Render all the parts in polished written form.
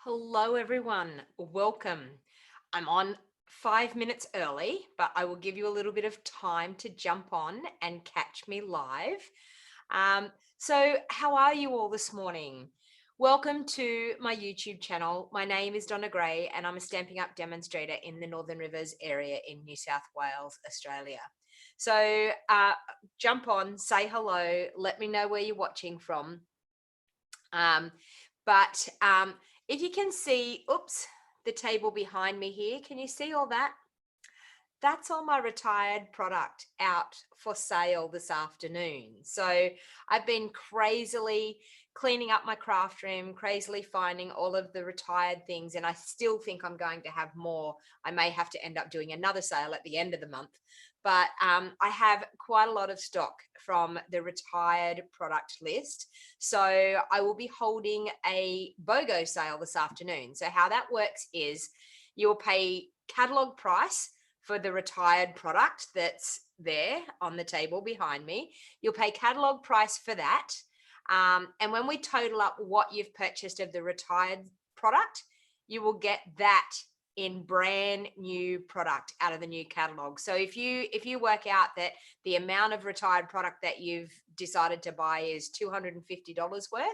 Hello, everyone. Welcome. I'm on 5 minutes early, but I will give you a little bit of time to jump on and catch me live. How are you all this morning? Welcome to my YouTube channel. My name is Donna Gray, and I'm a Stamping Up demonstrator in the Northern Rivers area in New South Wales, Australia. Jump on, say hello, let me know where you're watching from. Um, but if you can see, oops, the table behind me here, can you see all that? That's all my retired product out for sale this afternoon. So I've been crazily cleaning up my craft room, crazily finding all of the retired things, and I still think I'm going to have more. I may have to end up doing another sale at the end of the month, but I have quite a lot of stock from the retired product list. So I will be holding a BOGO sale this afternoon. So how that works is you'll pay catalog price for the retired product that's there on the table behind me. You'll pay catalog price for that. And when we total up what you've purchased of the retired product, you will get that in brand new product out of the new catalog. So if you work out that the amount of retired product that you've decided to buy is $250 worth,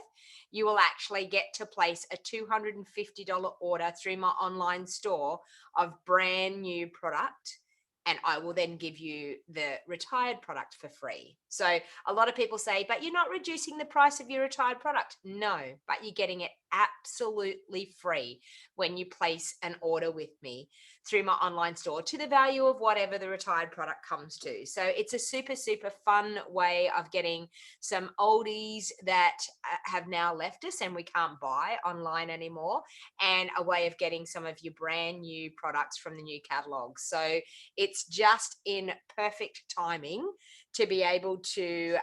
you will actually get to place a $250 order through my online store of brand new product, and I will then give you the retired product for free. So a lot of people say, but you're not reducing the price of your retired product. No, but you're getting it absolutely free when you place an order with me through my online store to the value of whatever the retired product comes to. So it's a super, super fun way of getting some oldies that have now left us and we can't buy online anymore, and a way of getting some of your brand new products from the new catalog. So it's just in perfect timing to be able to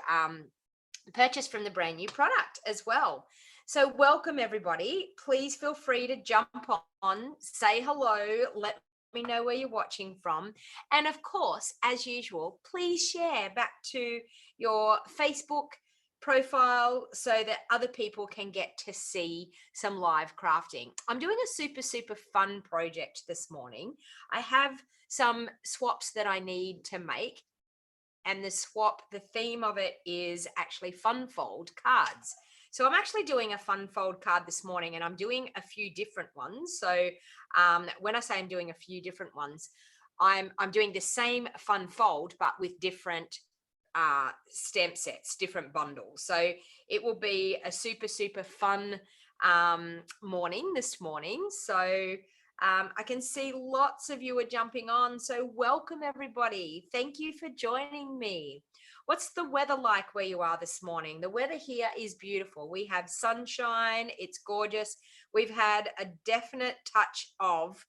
purchase from the brand new product as well. So welcome everybody. Please feel free to jump on, say hello, let me know where you're watching from. And of course, as usual, please share back to your Facebook profile so that other people can get to see some live crafting. I'm doing a super, super fun project this morning. I have some swaps that I need to make, and the theme of it is actually fun fold cards. So I'm actually doing a fun fold card this morning, and I'm doing a few different ones. So when I say I'm doing a few different ones, I'm doing the same fun fold, but with different stamp sets, different bundles. So it will be a super, super fun morning this morning. So I can see lots of you are jumping on. So welcome everybody. Thank you for joining me. What's the weather like where you are this morning? The weather here is beautiful. We have sunshine. It's gorgeous. We've had a definite touch of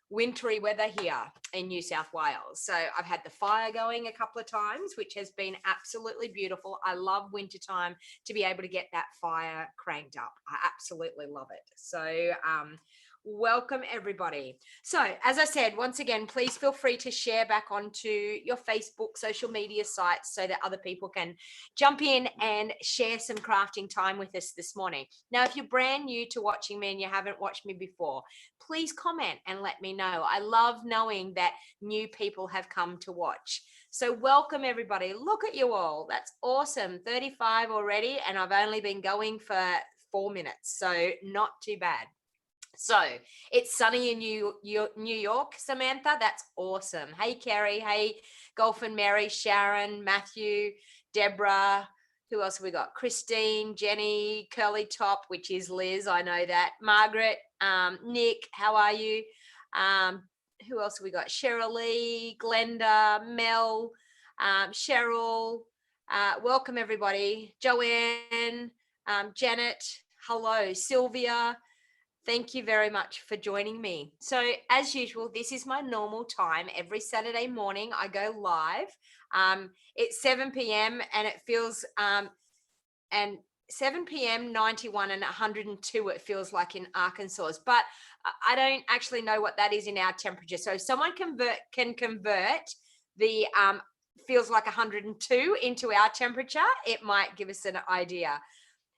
wintry weather here in New South Wales. So I've had the fire going a couple of times, which has been absolutely beautiful. I love wintertime to be able to get that fire cranked up. I absolutely love it. So welcome everybody. So as I said, once again, please feel free to share back onto your Facebook social media sites so that other people can jump in and share some crafting time with us this morning. Now, if you're brand new to watching me and you haven't watched me before, please comment and let me know. I love knowing that new people have come to watch. So welcome everybody. Look at you all. That's awesome. 35 already, and I've only been going for 4 minutes, so not too bad. So it's sunny in New York, Samantha. That's awesome. Hey, Kerry. Hey, Golf and Mary, Sharon, Matthew, Deborah. Who else have we got? Christine, Jenny, Curly Top, which is Liz. I know that. Margaret, Nick, how are you? Who else have we got? Cheryl Lee, Glenda, Mel, Cheryl. Welcome, everybody. Joanne, Janet, hello. Sylvia. Thank you very much for joining me. So as usual, this is my normal time. Every Saturday morning I go live. It's 7 p.m. and it feels, and 7 p.m., 91 and 102 it feels like in Arkansas. But I don't actually know what that is in our temperature. So if someone can convert the feels like 102 into our temperature, it might give us an idea.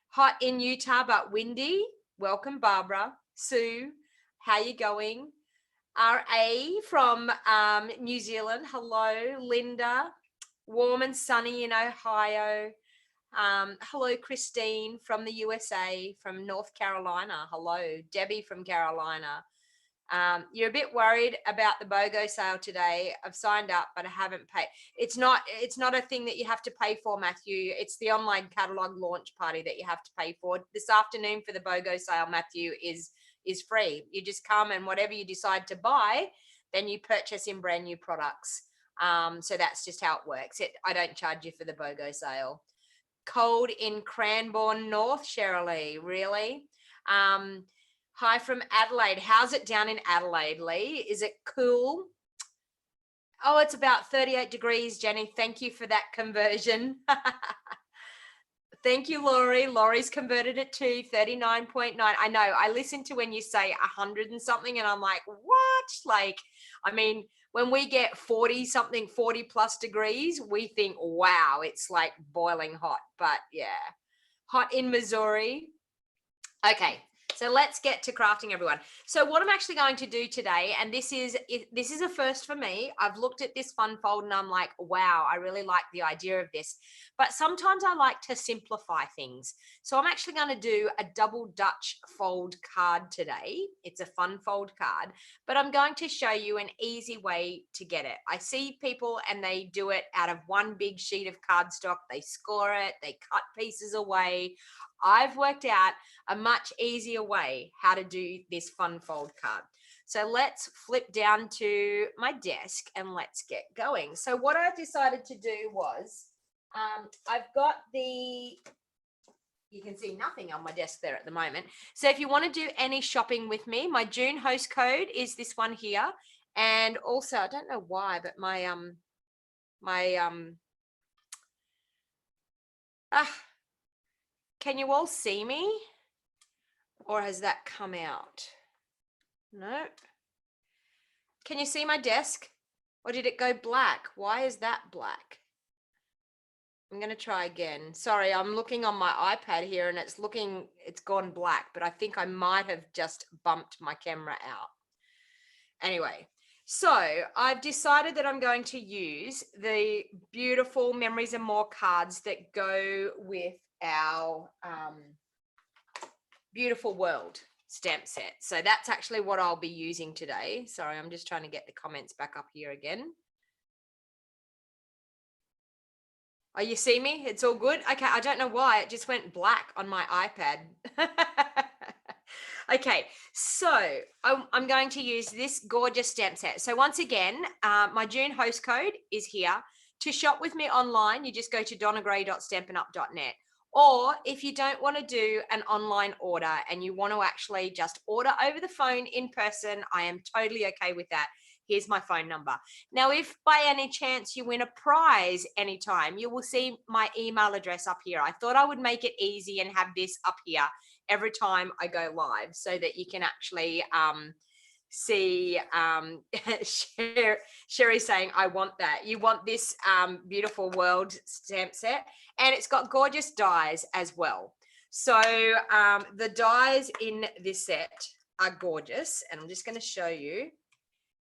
Hot in Utah, but windy. Welcome, Barbara. Sue, how you going? R.A. from New Zealand, hello. Linda, warm and sunny in Ohio. Hello, Christine from the USA, from North Carolina. Hello, Debbie from Carolina. You're a bit worried about the BOGO sale today. I've signed up, but I haven't paid. It's not a thing that you have to pay for, Matthew. It's the online catalog launch party that you have to pay for. This afternoon for the BOGO sale, Matthew, is free. You just come, and whatever you decide to buy, then you purchase in brand new products. So that's just how it works. I don't charge you for the BOGO sale. Cold in Cranbourne North, Shirley, really? Hi from Adelaide. How's it down in Adelaide, Lee? Is it cool? Oh, it's about 38 degrees, Jenny. Thank you for that conversion. Thank you, Laurie. Laurie's converted it to 39.9. I know. I listen to when you say 100 and something, and I'm like, what? Like, I mean, when we get 40 plus degrees, we think, wow, it's like boiling hot. But yeah, hot in Missouri. Okay. So let's get to crafting, everyone. So what I'm actually going to do today, and this is a first for me. I've looked at this fun fold and I'm like, wow, I really like the idea of this. But sometimes I like to simplify things. So I'm actually going to do a double Dutch fold card today. It's a fun fold card, but I'm going to show you an easy way to get it. I see people and they do it out of one big sheet of cardstock. They score it, they cut pieces away. I've worked out a much easier way how to do this fun fold card. So let's flip down to my desk and let's get going. So what I decided to do was, I've got you can see nothing on my desk there at the moment. So if you want to do any shopping with me, my June host code is this one here. And also, I don't know why, but can you all see me? Or has that come out? No. Can you see my desk? Or did it go black? Why is that black? I'm going to try again. Sorry, I'm looking on my iPad here and it's gone black, but I think I might have just bumped my camera out. Anyway, so I've decided that I'm going to use the beautiful Memories and More cards that go with our Beautiful World stamp set. So that's actually what I'll be using today. Sorry, I'm just trying to get the comments back up here again. Oh, you see me? It's all good? Okay, I don't know why. It just went black on my iPad. Okay, so I'm going to use this gorgeous stamp set. So once again, my June host code is here. To shop with me online, you just go to donnagray.stampinup.net. Or if you don't want to do an online order and you want to actually just order over the phone in person, I am totally okay with that. Here's my phone number. Now, if by any chance you win a prize anytime, you will see my email address up here. I thought I would make it easy and have this up here every time I go live so that you can actually see Sherry saying, I want that. You want this Beautiful World stamp set, and it's got gorgeous dies as well. So the dies in this set are gorgeous, and I'm just going to show you.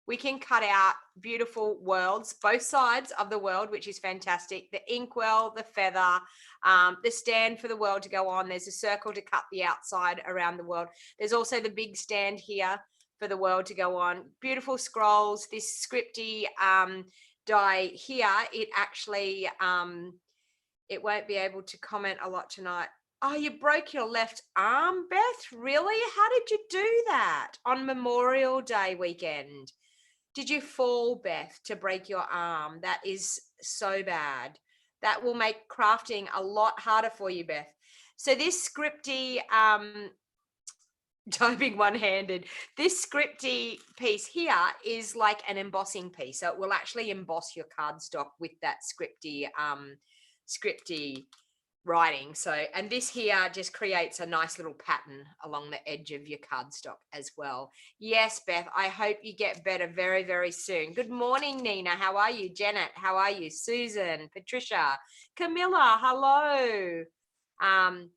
We can cut out beautiful worlds, both sides of the world, which is fantastic. The inkwell, the feather, the stand for the world to go on. There's a circle to cut the outside around the world. There's also the big stand here for the world to go on. Beautiful scrolls. This scripty die here, it actually, it won't be able to comment a lot tonight. Oh, you broke your left arm, Beth? Really? How did you do that on Memorial Day weekend? Did you fall, Beth, to break your arm? That is so bad. That will make crafting a lot harder for you, Beth. So this scripty, typing one-handed, this scripty piece here is like an embossing piece. So it will actually emboss your cardstock with that scripty writing. So, and this here just creates a nice little pattern along the edge of your cardstock as well. Yes, Beth, I hope you get better very, very soon. Good morning, Nina. How are you? Janet, how are you? Susan, Patricia, Camilla, hello.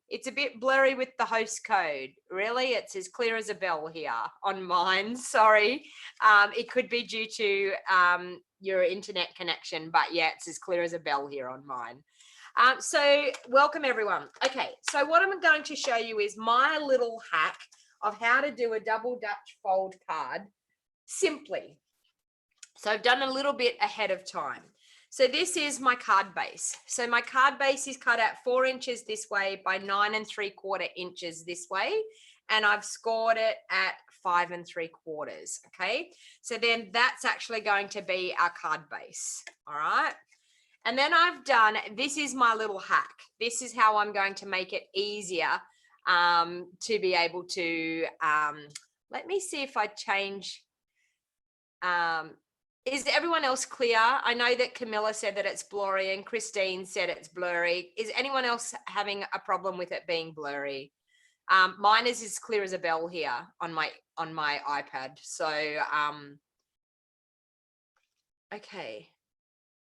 It's a bit blurry with the host code. Really, it's as clear as a bell here on mine. Sorry. It could be due to your internet connection, but yeah, it's as clear as a bell here on mine. So welcome everyone. Okay, so what I'm going to show you is my little hack of how to do a double Dutch fold card simply. So I've done a little bit ahead of time. So this is my card base. So my card base is cut out 4 inches this way by 9 3/4 inches this way. And I've scored it at 5 3/4. Okay. So then that's actually going to be our card base. All right. And then I've done, this is my little hack. This is how I'm going to make it easier to be able to, let me see if I change, is everyone else clear? I know that Camilla said that it's blurry and Christine said it's blurry. Is anyone else having a problem with it being blurry? Mine is as clear as a bell here on my iPad. So, okay.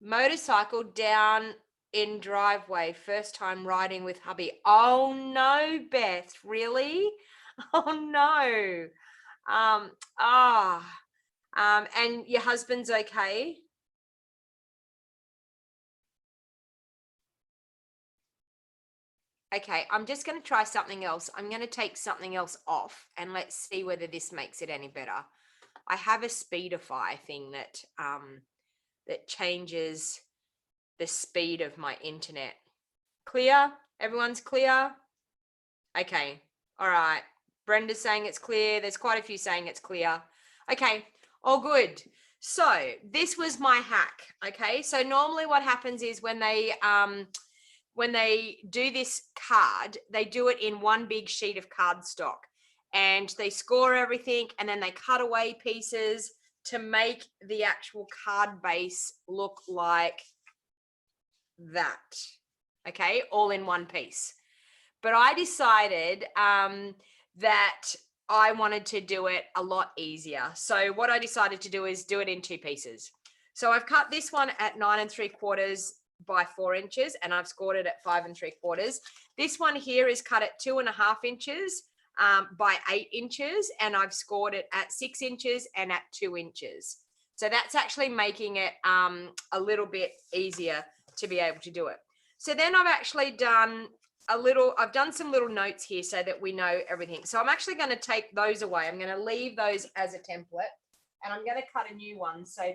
Motorcycle down in driveway, first time riding with hubby. Oh no, Beth, really? Oh no. And your husband's okay? Okay, I'm just going to try something else. I'm going to take something else off and let's see whether this makes it any better. I have a speedify thing that that changes the speed of my internet. Clear? Everyone's clear? Okay. All right. Brenda's saying it's clear. There's quite a few saying it's clear. Okay. All good. So this was my hack. Okay. So normally what happens is when they do this card, they do it in one big sheet of cardstock and they score everything and then they cut away pieces to make the actual card base look like that. Okay. All in one piece. But I decided that I wanted to do it a lot easier. So what I decided to do is do it in 2 pieces. So I've cut this one at 9 3/4 by 4 inches and I've scored it at 5 3/4. This one here is cut at 2.5 inches by 8 inches and I've scored it at 6 inches and at 2 inches. So that's actually making it a little bit easier to be able to do it. So then I've actually done I've done some little notes here so that we know everything. So I'm actually going to take those away. I'm going to leave those as a template and I'm going to cut a new one so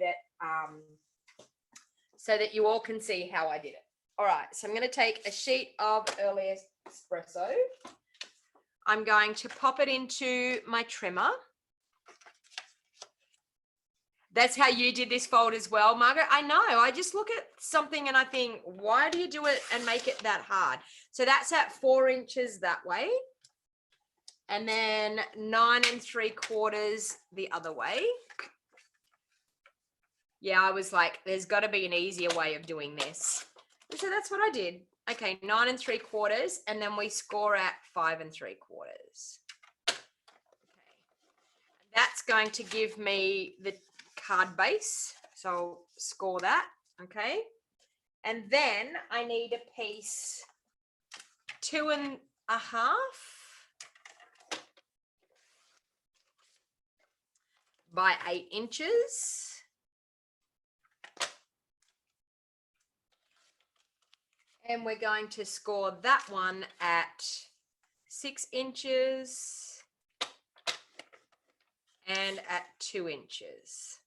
that you all can see how I did it. All right, so I'm going to take a sheet of early espresso. I'm going to pop it into my trimmer. That's how you did this fold as well, Margaret. I know. I just look at something and I think, why do you do it and make it that hard? So that's at 4 inches that way. And then 9 3/4 the other way. Yeah, I was like, there's got to be an easier way of doing this. And so that's what I did. Okay, 9 3/4. And then we score at 5 3/4. Okay. That's going to give me the card base, so I'll score that. Okay, and then I need a piece 2.5 by 8 inches. And we're going to score that one at 6 inches and at 2 inches.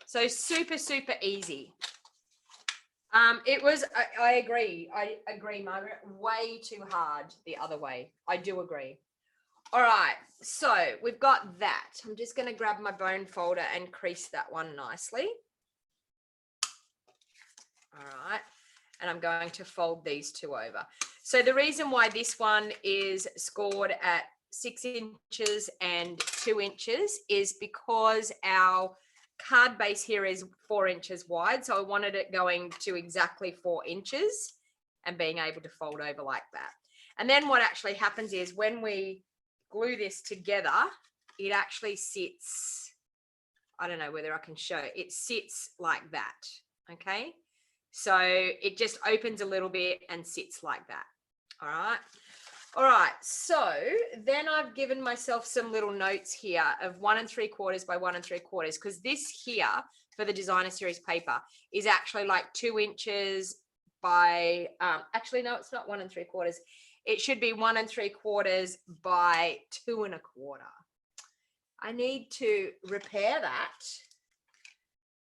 So super, super easy. It was, I agree, Margaret, way too hard the other way. I do agree. All right, so we've got that. I'm just going to grab my bone folder and crease that one nicely. All right, and I'm going to fold these 2 over. So the reason why this one is scored at 6 inches and 2 inches is because our card base here is 4 inches wide. So I wanted it going to exactly 4 inches and being able to fold over like that. And then what actually happens is when we glue this together, it actually sits, I don't know whether I can show, it sits like that. Okay. So it just opens a little bit and sits like that. All right. All right, so then I've given myself some little notes here of 1 3/4 by 1 3/4, because this here for the designer series paper is actually like 2 inches by, actually, no, it's not 1 3/4. It should be 1 3/4 by 2 1/4. I need to repair that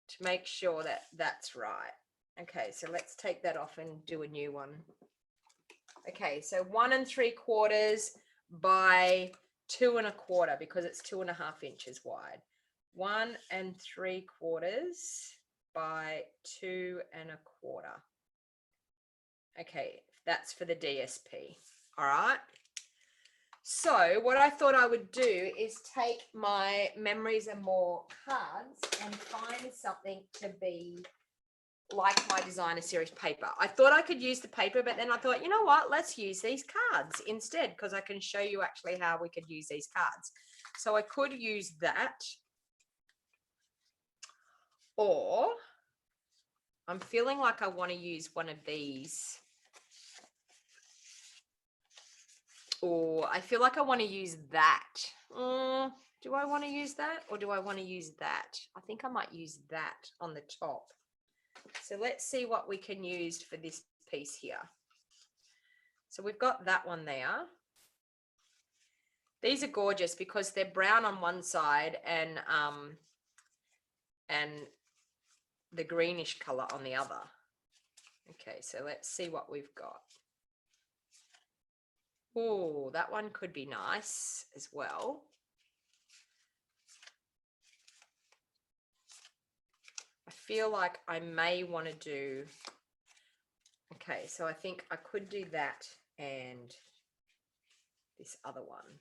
to make sure that that's right. Okay, so let's take that off and do a new one. Okay, so 1 3/4 by 2 1/4, because it's 2.5 inches wide. 1 3/4 by 2 1/4. Okay, that's for the DSP. All right. So what I thought I would do is take my Memories and More cards and find something to be like my designer series paper. I thought I could use the paper, but then I thought, you know what, let's use these cards instead, because I can show you actually how we could use these cards. So I could use that, or I'm feeling like I want to use one of these, or I feel like I want to use that. Do I want to use that, or do I want to use that? I think I might use that on the top. So let's see what we can use for this piece here. So we've got that one there. These are gorgeous because they're brown on one side and the greenish color on the other. Okay, so let's see what we've got. Oh, that one could be nice as well. I feel like I may want to do, okay, so I think I could do that and this other one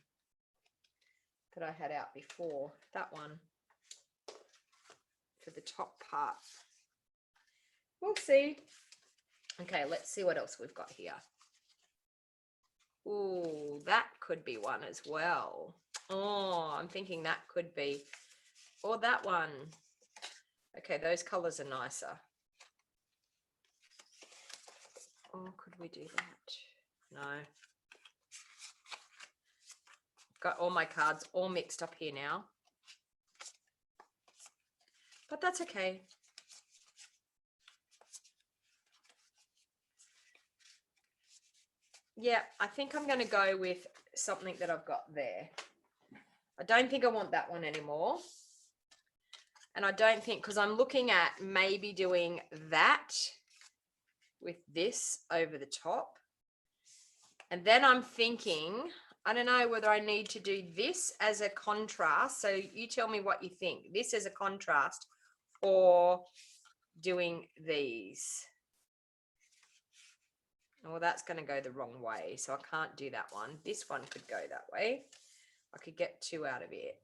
that I had out before, that one for the top part. We'll see. Okay, let's see what else we've got here. Oh, that could be one as well. Oh, I'm thinking that could be, or that one. Okay, those colors are nicer. Oh, could we do that? No. Got all my cards all mixed up here now. But that's okay. Yeah, I think I'm going to go with something that I've got there. I don't think I want that one anymore. And I don't think, because I'm looking at maybe doing that with this over the top. And then I'm thinking, I don't know whether I need to do this as a contrast. So you tell me what you think. This as a contrast or doing these. Oh, that's going to go the wrong way. So I can't do that one. This one could go that way. I could get 2 out of it.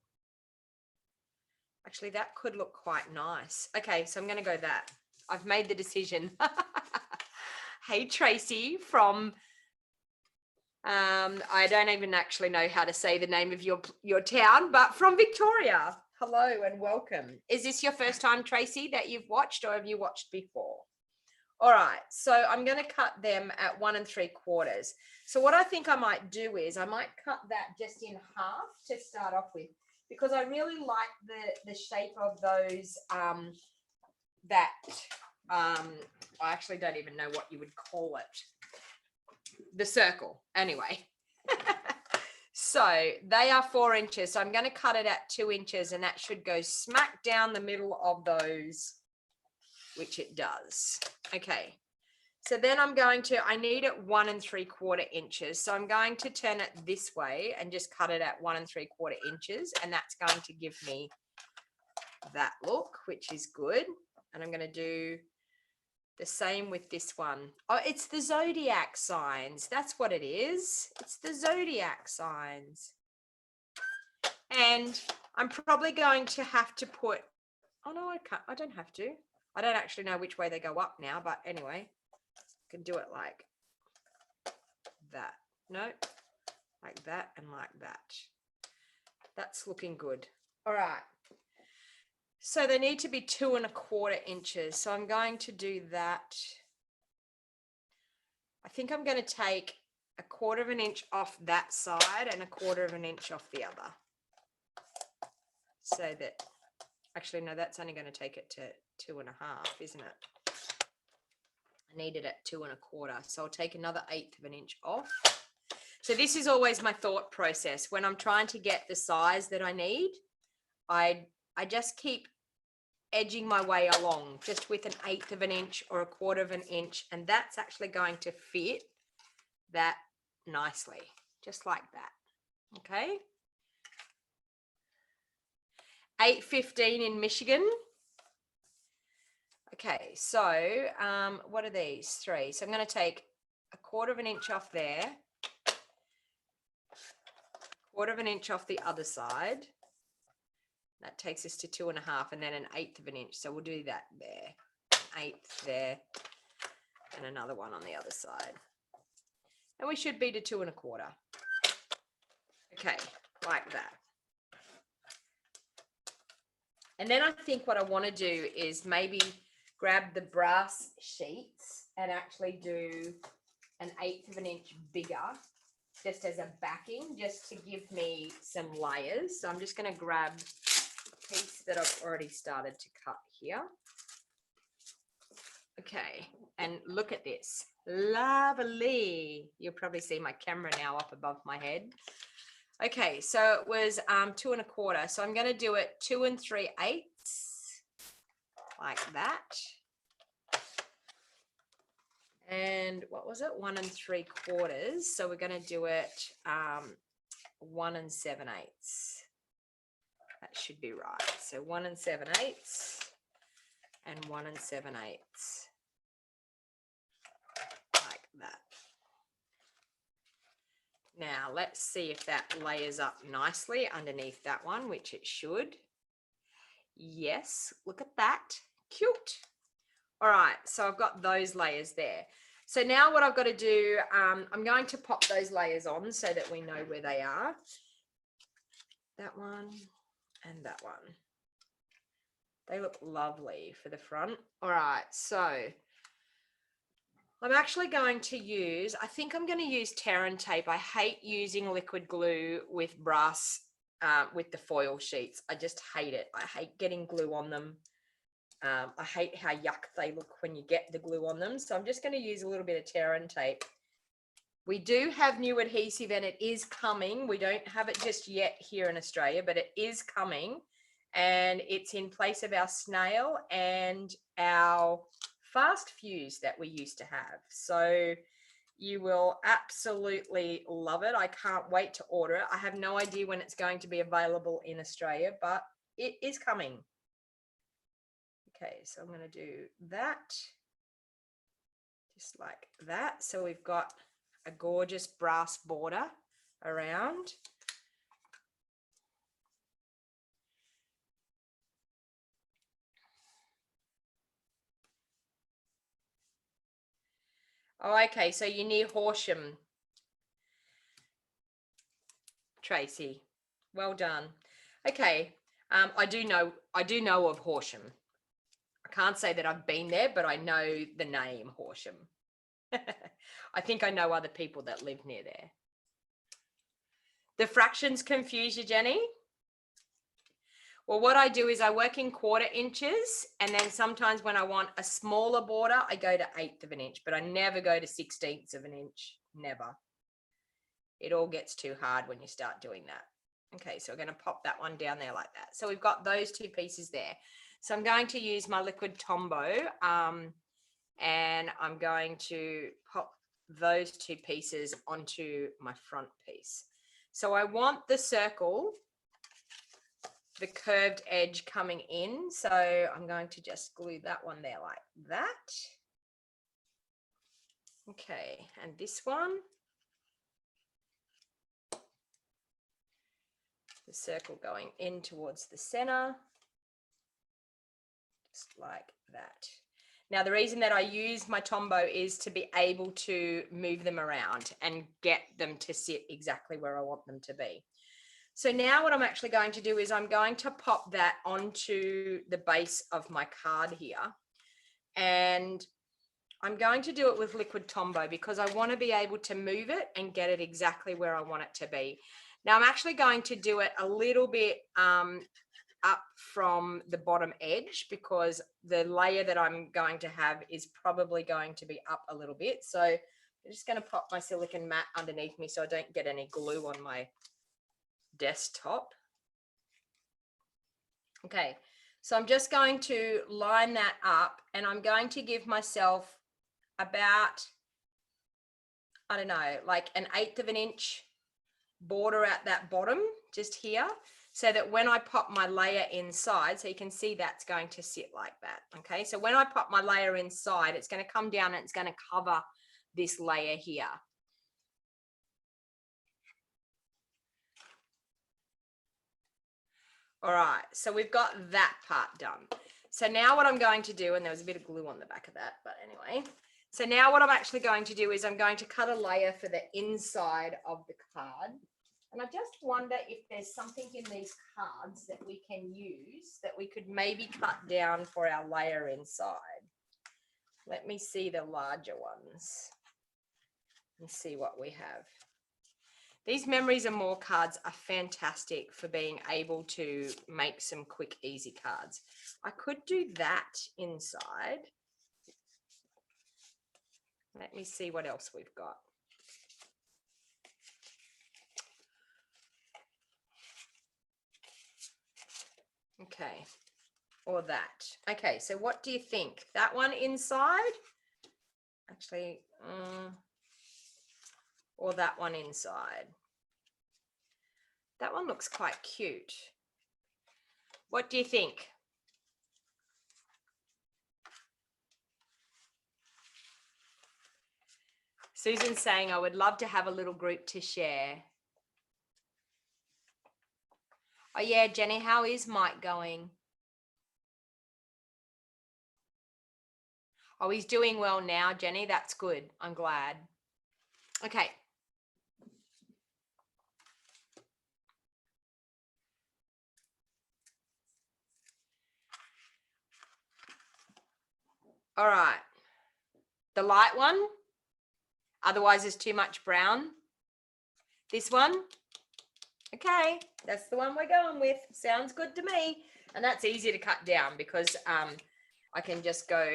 Actually, that could look quite nice. Okay, so I'm going to go that. I've made the decision. Hey, Tracy from, I don't even actually know how to say the name of your town, but from Victoria. Hello and welcome. Is this your first time, Tracy, that you've watched, or have you watched before? All right, so I'm going to cut them at 1 3/4. So what I think I might do is I might cut that just in half to start off with, because I really like the shape of those, I actually don't even know what you would call it. The circle, anyway. So they are 4 inches. So I'm going to cut it at 2 inches, and that should go smack down the middle of those, which it does. Okay. So then I'm going to, I need it 1 3/4 inches. So I'm going to turn it this way and just cut it at 1 3/4 inches. And that's going to give me that look, which is good. And I'm going to do the same with this one. Oh, it's the zodiac signs. That's what it is. It's the zodiac signs. And I'm probably going to have to put, oh no, I can't. I don't have to. I don't actually know which way they go up now, but anyway, I can do it like that. No, like that and like that. That's looking good. All right. So they need to be 2 1/4 inches. So I'm going to do that. I think I'm going to take 1/4 inch off that side and 1/4 inch off the other. So that, actually, no, that's only going to take it to 2 1/2, isn't it? I need it at 2 1/4. So I'll take another 1/8 inch off. So this is always my thought process. When I'm trying to get the size that I need, I just keep edging my way along just with 1/8 inch or 1/4 inch, and that's actually going to fit that nicely, just like that. Okay. 8:15 in Michigan. Okay, so what are these? 3. So I'm going to take 1/4 inch off there, 1/4 inch off the other side. That takes us to 2 1/2, and then 1/8 inch. So we'll do that there, 1/8 there, and another one on the other side. And we should be to 2 1/4. Okay, like that. And then I think what I want to do is maybe grab the brass sheets and actually do 1/8 inch bigger, just as a backing, just to give me some layers. So I'm just going to grab a piece that I've already started to cut here. Okay, and look at this. Lovely. You'll probably see my camera now up above my head. Okay, so it was 2 1/4. So I'm going to do it 2 3/8, like that. And what was it? 1 3/4. So we're going to do it 1 7/8. That should be right. So 1 7/8 and 1 7/8, like that. Now let's see if that layers up nicely underneath that one, which it should. Yes, look at that. Cute. All right, so I've got those layers there. So now what I've got to do, I'm going to pop those layers on so that we know where they are. That one and that one. They look lovely for the front. All right, so I'm actually going to use, I think I'm going to use tear and tape. I hate using liquid glue with brass, with the foil sheets. I just hate it. I hate getting glue on them. I hate how yuck they look when you get the glue on them. So I'm just going to use a little bit of tear and tape. We do have new adhesive and it is coming. We don't have it just yet here in Australia, but it is coming. And it's in place of our snail and our fast fuse that we used to have. So you will absolutely love it. I can't wait to order it. I have no idea when it's going to be available in Australia, but it is coming. Okay, so I'm going to do that, just like that. So we've got a gorgeous brass border around. Oh, okay, so you're near Horsham, Tracy. Well done. Okay, I do know of Horsham. I can't say that I've been there, but I know the name Horsham. I think I know other people that live near there. The fractions confuse you, Jenny? Well, what I do is I work in 1/4 inches, and then sometimes when I want a smaller border, I go to 1/8 inch, but I never go to 1/16 inch, never. It all gets too hard when you start doing that. Okay, so we're going to pop that one down there like that. So we've got those 2 pieces there. So I'm going to use my liquid Tombow, and I'm going to pop those 2 pieces onto my front piece. So I want the circle, the curved edge coming in. So I'm going to just glue that one there like that. Okay, and this one, the circle going in towards the center, just like that. Now, the reason that I use my Tombow is to be able to move them around and get them to sit exactly where I want them to be. So now what I'm actually going to do is I'm going to pop that onto the base of my card here. And I'm going to do it with liquid Tombow because I want to be able to move it and get it exactly where I want it to be. Now I'm actually going to do it a little bit up from the bottom edge because the layer that I'm going to have is probably going to be up a little bit. So I'm just going to pop my silicone mat underneath me so I don't get any glue on my desktop. Okay, so I'm just going to line that up and I'm going to give myself about, I don't know, like 1/8 of an inch border at that bottom just here, so that when I pop my layer inside, so you can see that's going to sit like that. Okay, so when I pop my layer inside, it's going to come down and it's going to cover this layer here. All right, so we've got that part done. So now what I'm going to do, and there was a bit of glue on the back of that, but anyway. So now what I'm actually going to do is I'm going to cut a layer for the inside of the card. And I just wonder if there's something in these cards that we can use that we could maybe cut down for our layer inside. Let me see the larger ones and see what we have. These Memories and More cards are fantastic for being able to make some quick, easy cards. I could do that inside. Let me see what else we've got. Okay, or that. Okay, so what do you think? That one inside? Actually, or that one inside? That one looks quite cute. What do you think? Susan's saying, I would love to have a little group to share. Oh yeah, Jenny, how is Mike going? Oh, he's doing well now, Jenny. That's good. I'm glad. Okay. All right. The light one. Otherwise, there's too much brown. This one. Okay, that's the one we're going with. Sounds good to me. And that's easy to cut down because I can just go.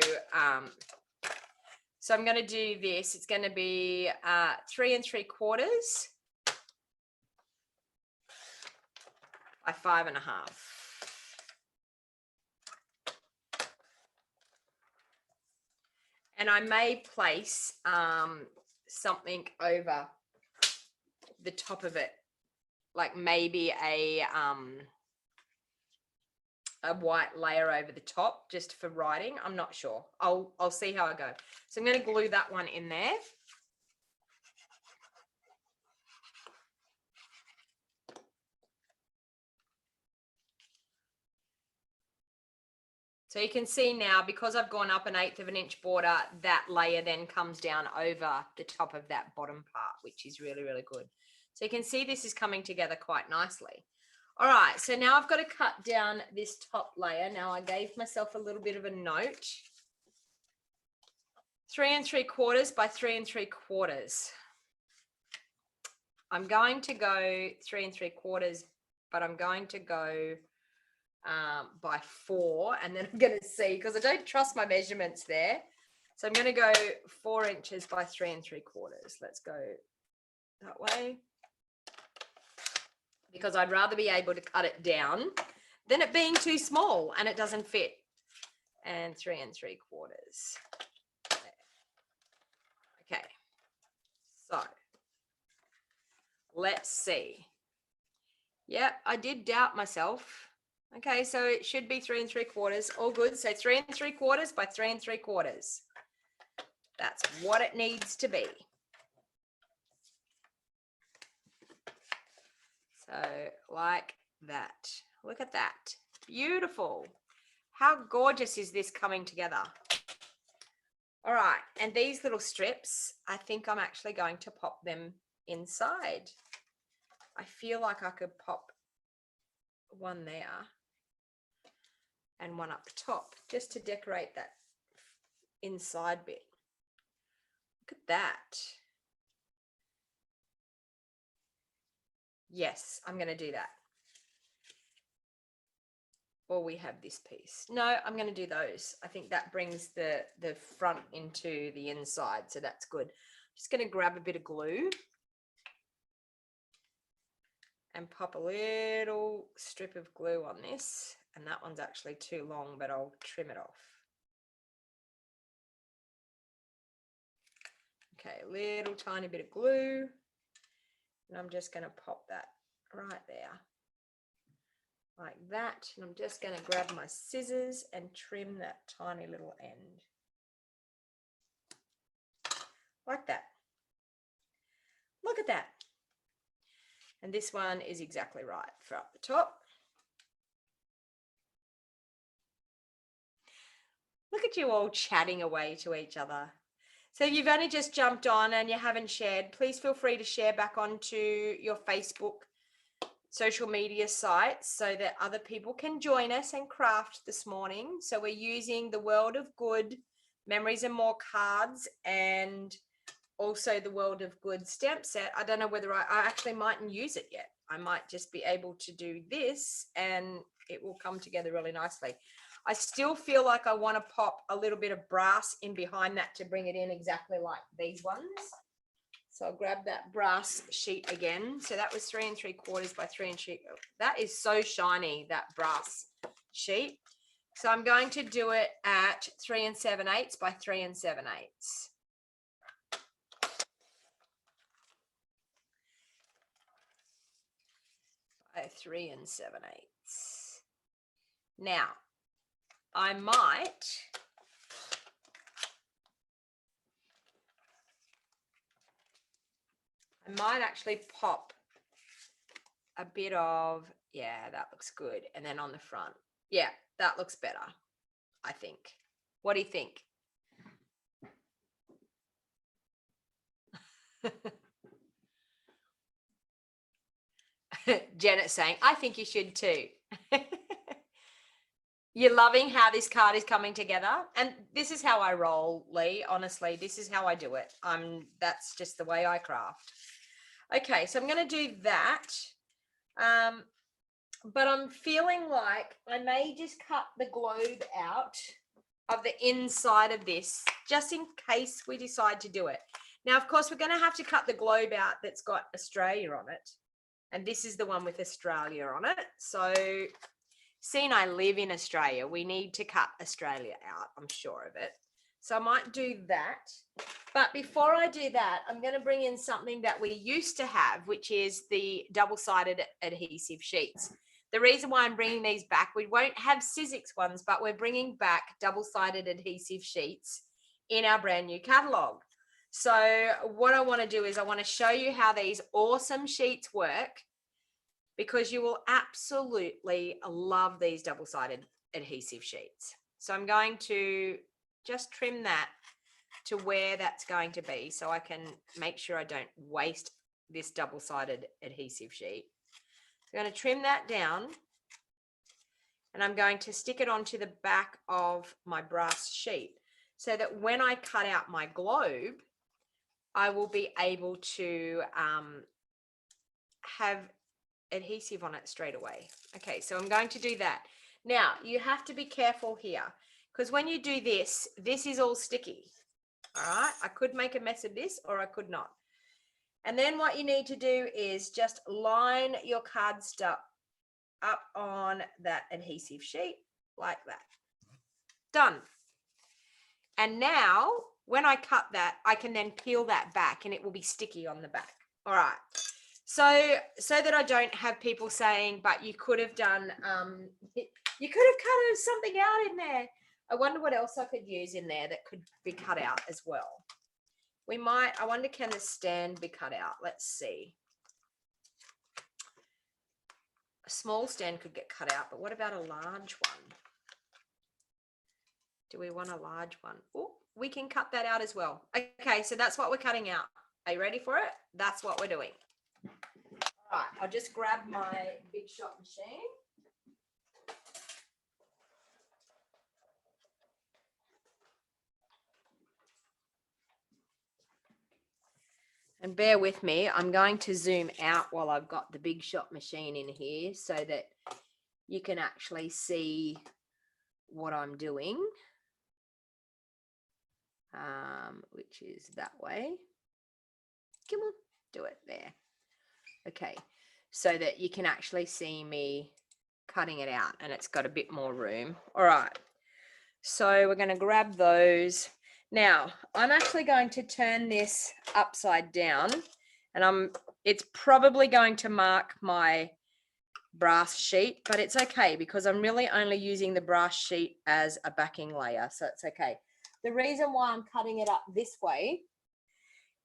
So I'm going to do this. It's going to be 3 3/4 by 5 1/2. And I may place something over the top of it, like maybe a white layer over the top just for writing. I'm not sure. I'll see how I go. So I'm going to glue that one in there. So you can see now, because I've gone up 1/8 of an inch border, that layer then comes down over the top of that bottom part, which is really, really good. So you can see this is coming together quite nicely. All right, so now I've got to cut down this top layer. Now I gave myself a little bit of a note. 3 3/4 by 3 3/4. I'm going to go 3 3/4, but I'm going to go by 4, and then I'm going to see, because I don't trust my measurements there. So I'm going to go 4 inches by 3 3/4. Let's go that way, because I'd rather be able to cut it down than it being too small and it doesn't fit. And 3 3/4. Okay, so let's see. Yep, I did doubt myself. Okay, so it should be 3 3/4. All good. So 3 3/4 by 3 3/4. That's what it needs to be. So like that. Look at that. Beautiful. How gorgeous is this coming together? All right, and these little strips, I think I'm actually going to pop them inside. I feel like I could pop one there and one up top just to decorate that inside bit. Look at that. Yes, I'm going to do that. Or we have this piece. No, I'm going to do those. I think that brings the front into the inside, so that's good. I'm just going to grab a bit of glue and pop a little strip of glue on this. And that one's actually too long, but I'll trim it off. Okay, a little tiny bit of glue. And I'm just going to pop that right there. Like that. And I'm just going to grab my scissors and trim that tiny little end. Like that. Look at that. And this one is exactly right for up the top. Look at you all chatting away to each other. So if you've only just jumped on and you haven't shared, please feel free to share back onto your Facebook social media sites so that other people can join us and craft this morning. So we're using the World of Good Memories and More cards and also the World of Good stamp set. I don't know whether I actually mightn't use it yet. I might just be able to do this and it will come together really nicely. I still feel like I want to pop a little bit of brass in behind that to bring it in exactly like these ones. So I'll grab that brass sheet again. So that was 3 3/4 by 3 3. That is so shiny, that brass sheet. So I'm going to do it at 3 7/8 by 3 7/8. By 3 7/8. Now, I might actually pop a bit of, yeah, that looks good. And then on the front, yeah, that looks better, I think. What do you think? Janet's saying, I think you should too. You're loving how this card is coming together. And this is how I roll, Lee. Honestly, this is how I do it. That's just the way I craft. Okay, so I'm going to do that. But I'm feeling like I may just cut the globe out of the inside of this, just in case we decide to do it. Now, of course, we're going to have to cut the globe out that's got Australia on it. And this is the one with Australia on it. So, seeing I live in Australia, we need to cut Australia out. I'm sure of it. So I might do that. But before I do that, I'm going to bring in something that we used to have, which is the double-sided adhesive sheets. The reason why I'm bringing these back, we won't have Sizzix ones, but we're bringing back double-sided adhesive sheets in our brand new catalog. So what I want to do is I want to show you how these awesome sheets work, because you will absolutely love these double-sided adhesive sheets. So I'm going to just trim that to where that's going to be so I can make sure I don't waste this double-sided adhesive sheet. So I'm going to trim that down and I'm going to stick it onto the back of my brass sheet so that when I cut out my globe, I will be able to have adhesive on it straight away. Okay, so I'm going to do that. Now, you have to be careful here because when you do this, this is all sticky. All right, I could make a mess of this or I could not. And then what you need to do is just line your cardstock up on that adhesive sheet like that. Done. And now when I cut that, I can then peel that back and it will be sticky on the back. All right. So that I don't have people saying, but you could have done, you could have cut something out in there. I wonder what else I could use in there that could be cut out as well. We might, I wonder, can the stand be cut out? Let's see. A small stand could get cut out, but what about a large one? Do we want a large one? Oh, we can cut that out as well. Okay, so that's what we're cutting out. Are you ready for it? That's what we're doing. All right, I'll just grab my Big Shot machine. And bear with me, I'm going to zoom out while I've got the Big Shot machine in here so that you can actually see what I'm doing, which is that way. Come on, do it there. Okay, so that you can actually see me cutting it out and it's got a bit more room. All right, so we're going to grab those. Now, I'm actually going to turn this upside down, and it's probably going to mark my brass sheet, but it's okay because I'm really only using the brass sheet as a backing layer, so it's okay. The reason why I'm cutting it up this way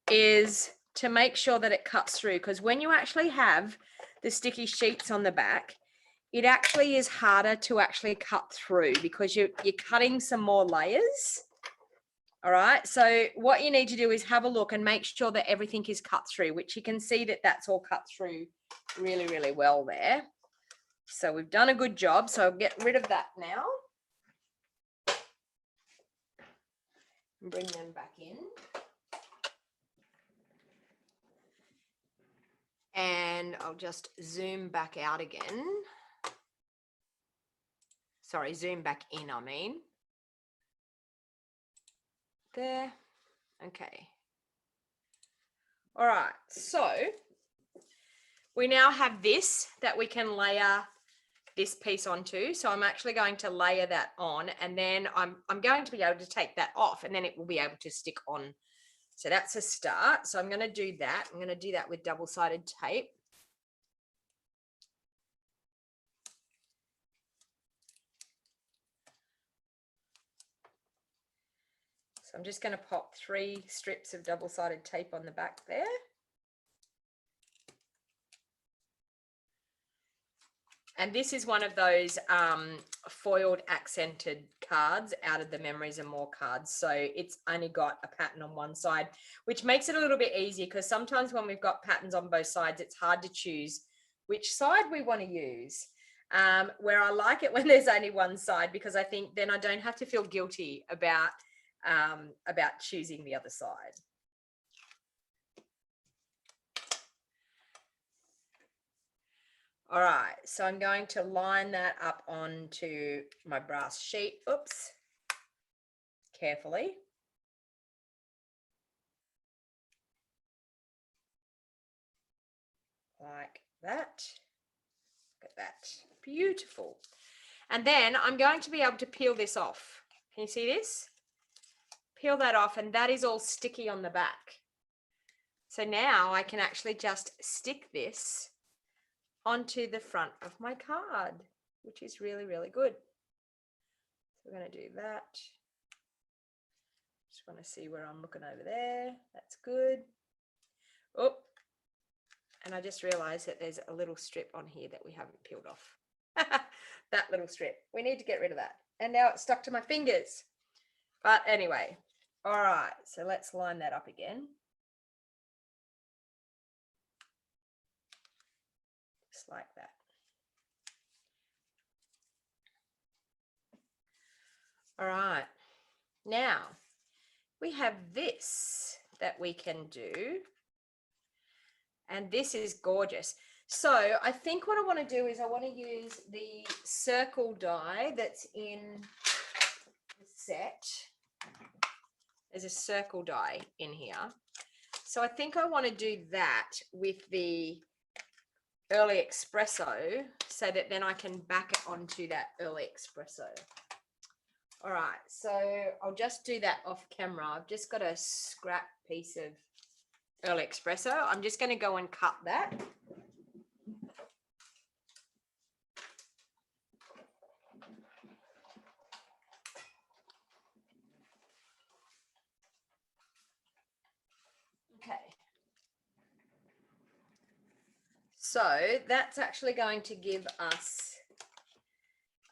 is to make sure that it cuts through, because when you actually have the sticky sheets on the back, it actually is harder to actually cut through because you're cutting some more layers. All right, so what you need to do is have a look and make sure that everything is cut through, which you can see that that's all cut through really, really well there. So we've done a good job. So I'll get rid of that now. And bring them back in. And I'll just zoom back out again. Sorry, zoom back in, I mean. There. Okay. All right, so we now have this that we can layer this piece onto. So I'm actually going to layer that on, and then I'm going to be able to take that off, and then it will be able to stick on. So that's a start. So I'm going to do that. I'm going to do that with double-sided tape. So I'm just going to pop 3 strips of double-sided tape on the back there. And this is one of those foiled accented cards out of the Memories and More cards. So it's only got a pattern on one side, which makes it a little bit easier, because sometimes when we've got patterns on both sides, it's hard to choose which side we want to use. Where I like it when there's only one side, because I think then I don't have to feel guilty about choosing the other side. All right, so I'm going to line that up onto my brass sheet. Oops, carefully. Like that. Look at that, beautiful. And then I'm going to be able to peel this off. Can you see this? Peel that off, and that is all sticky on the back. So now I can actually just stick this onto the front of my card, which is really, really good. So we're going to do that. Just want to see where I'm looking over there. That's good. Oh, and I just realized that there's a little strip on here that we haven't peeled off. That little strip. We need to get rid of that. And now it's stuck to my fingers. But anyway, all right, so let's line that up again. Just like that. All right, now we have this that we can do, and this is gorgeous. So I think what I want to do is I want to use the circle die that's in the set. There's a circle die in here. So I think I want to do that with the early espresso, so that then I can back it onto that early espresso. All right, so I'll just do that off camera. I've just got a scrap piece of early espresso. I'm just going to go and cut that. Okay. So that's actually going to give us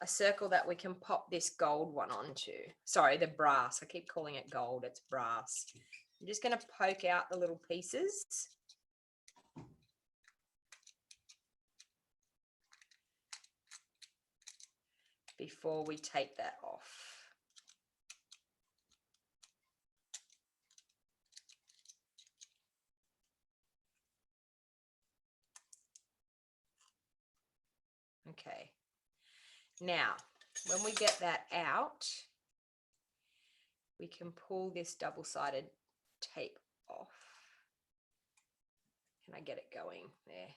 a circle that we can pop this gold one onto. Sorry, the brass. I keep calling it gold. It's brass. I'm just going to poke out the little pieces. Before we take that off. Okay. Now, when we get that out, we can pull this double-sided tape off. Can I get it going there?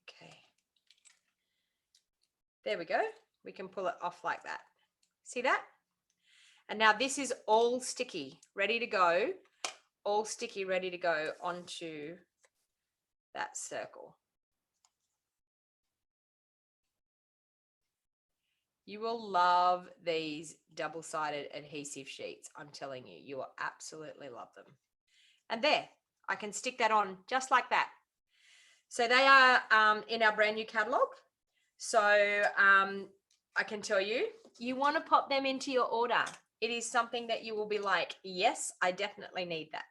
Okay. There we go. We can pull it off like that. See that? And now this is all sticky, ready to go. All sticky, ready to go onto that circle. You will love these double-sided adhesive sheets. I'm telling you, you will absolutely love them. And there, I can stick that on just like that. So they are in our brand new catalog. So I can tell you, you want to pop them into your order. It is something that you will be like, yes, I definitely need that.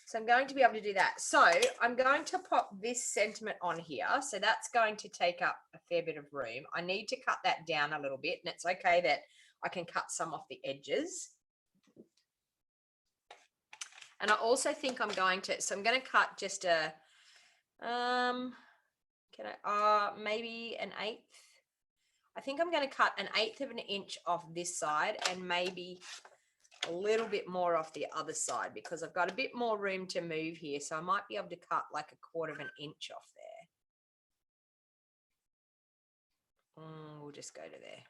So I'm going to be able to do that. So I'm going to pop this sentiment on here. So that's going to take up a fair bit of room. I need to cut that down a little bit, and it's okay that I can cut some off the edges. And I also think I'm going to, so I'm going to cut just a, maybe an 1/8. I think I'm going to cut an 1/8 of an inch off this side and maybe a little bit more off the other side, because I've got a bit more room to move here. So I might be able to cut like 1/4 of an inch off there. We'll just go to there.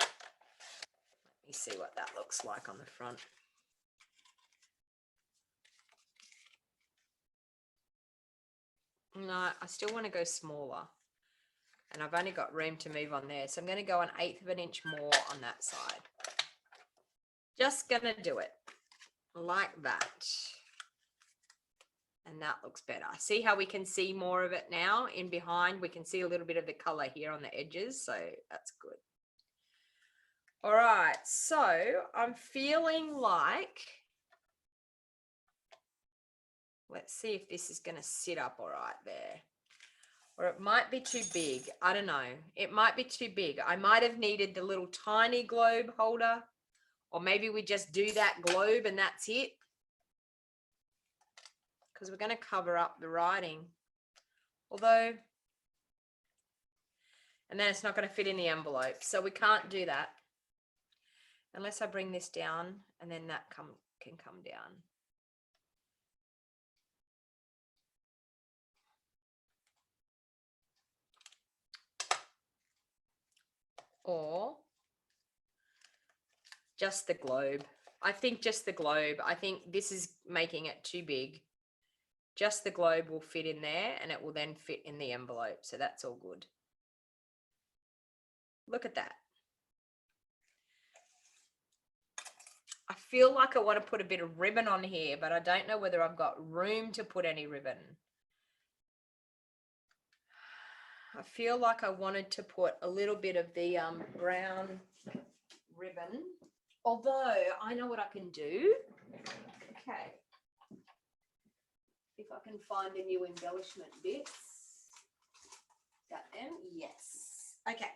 Let me see what that looks like on the front. No, I still want to go smaller. And I've only got room to move on there. So I'm going to go 1/8 of an inch more on that side. Just going to do it like that. And that looks better. See how we can see more of it now in behind? We can see a little bit of the color here on the edges. So that's good. All right. So I'm feeling like, let's see if this is going to sit up all right there. Or it might be too big. I don't know. It might be too big. I might have needed the little tiny globe holder. Or maybe we just do that globe and that's it. Because we're going to cover up the writing. Although, and then it's not going to fit in the envelope. So we can't do that. Unless I bring this down and then that can come down. Or just the globe. I think just the globe. I think this is making it too big. Just the globe will fit in there and it will then fit in the envelope. So that's all good. Look at that. I feel like I want to put a bit of ribbon on here, but I don't know whether I've got room to put any ribbon. I feel like I wanted to put a little bit of the brown ribbon, although I know what I can do. Okay. If I can find a new embellishment bits. Got them? Yes. Okay.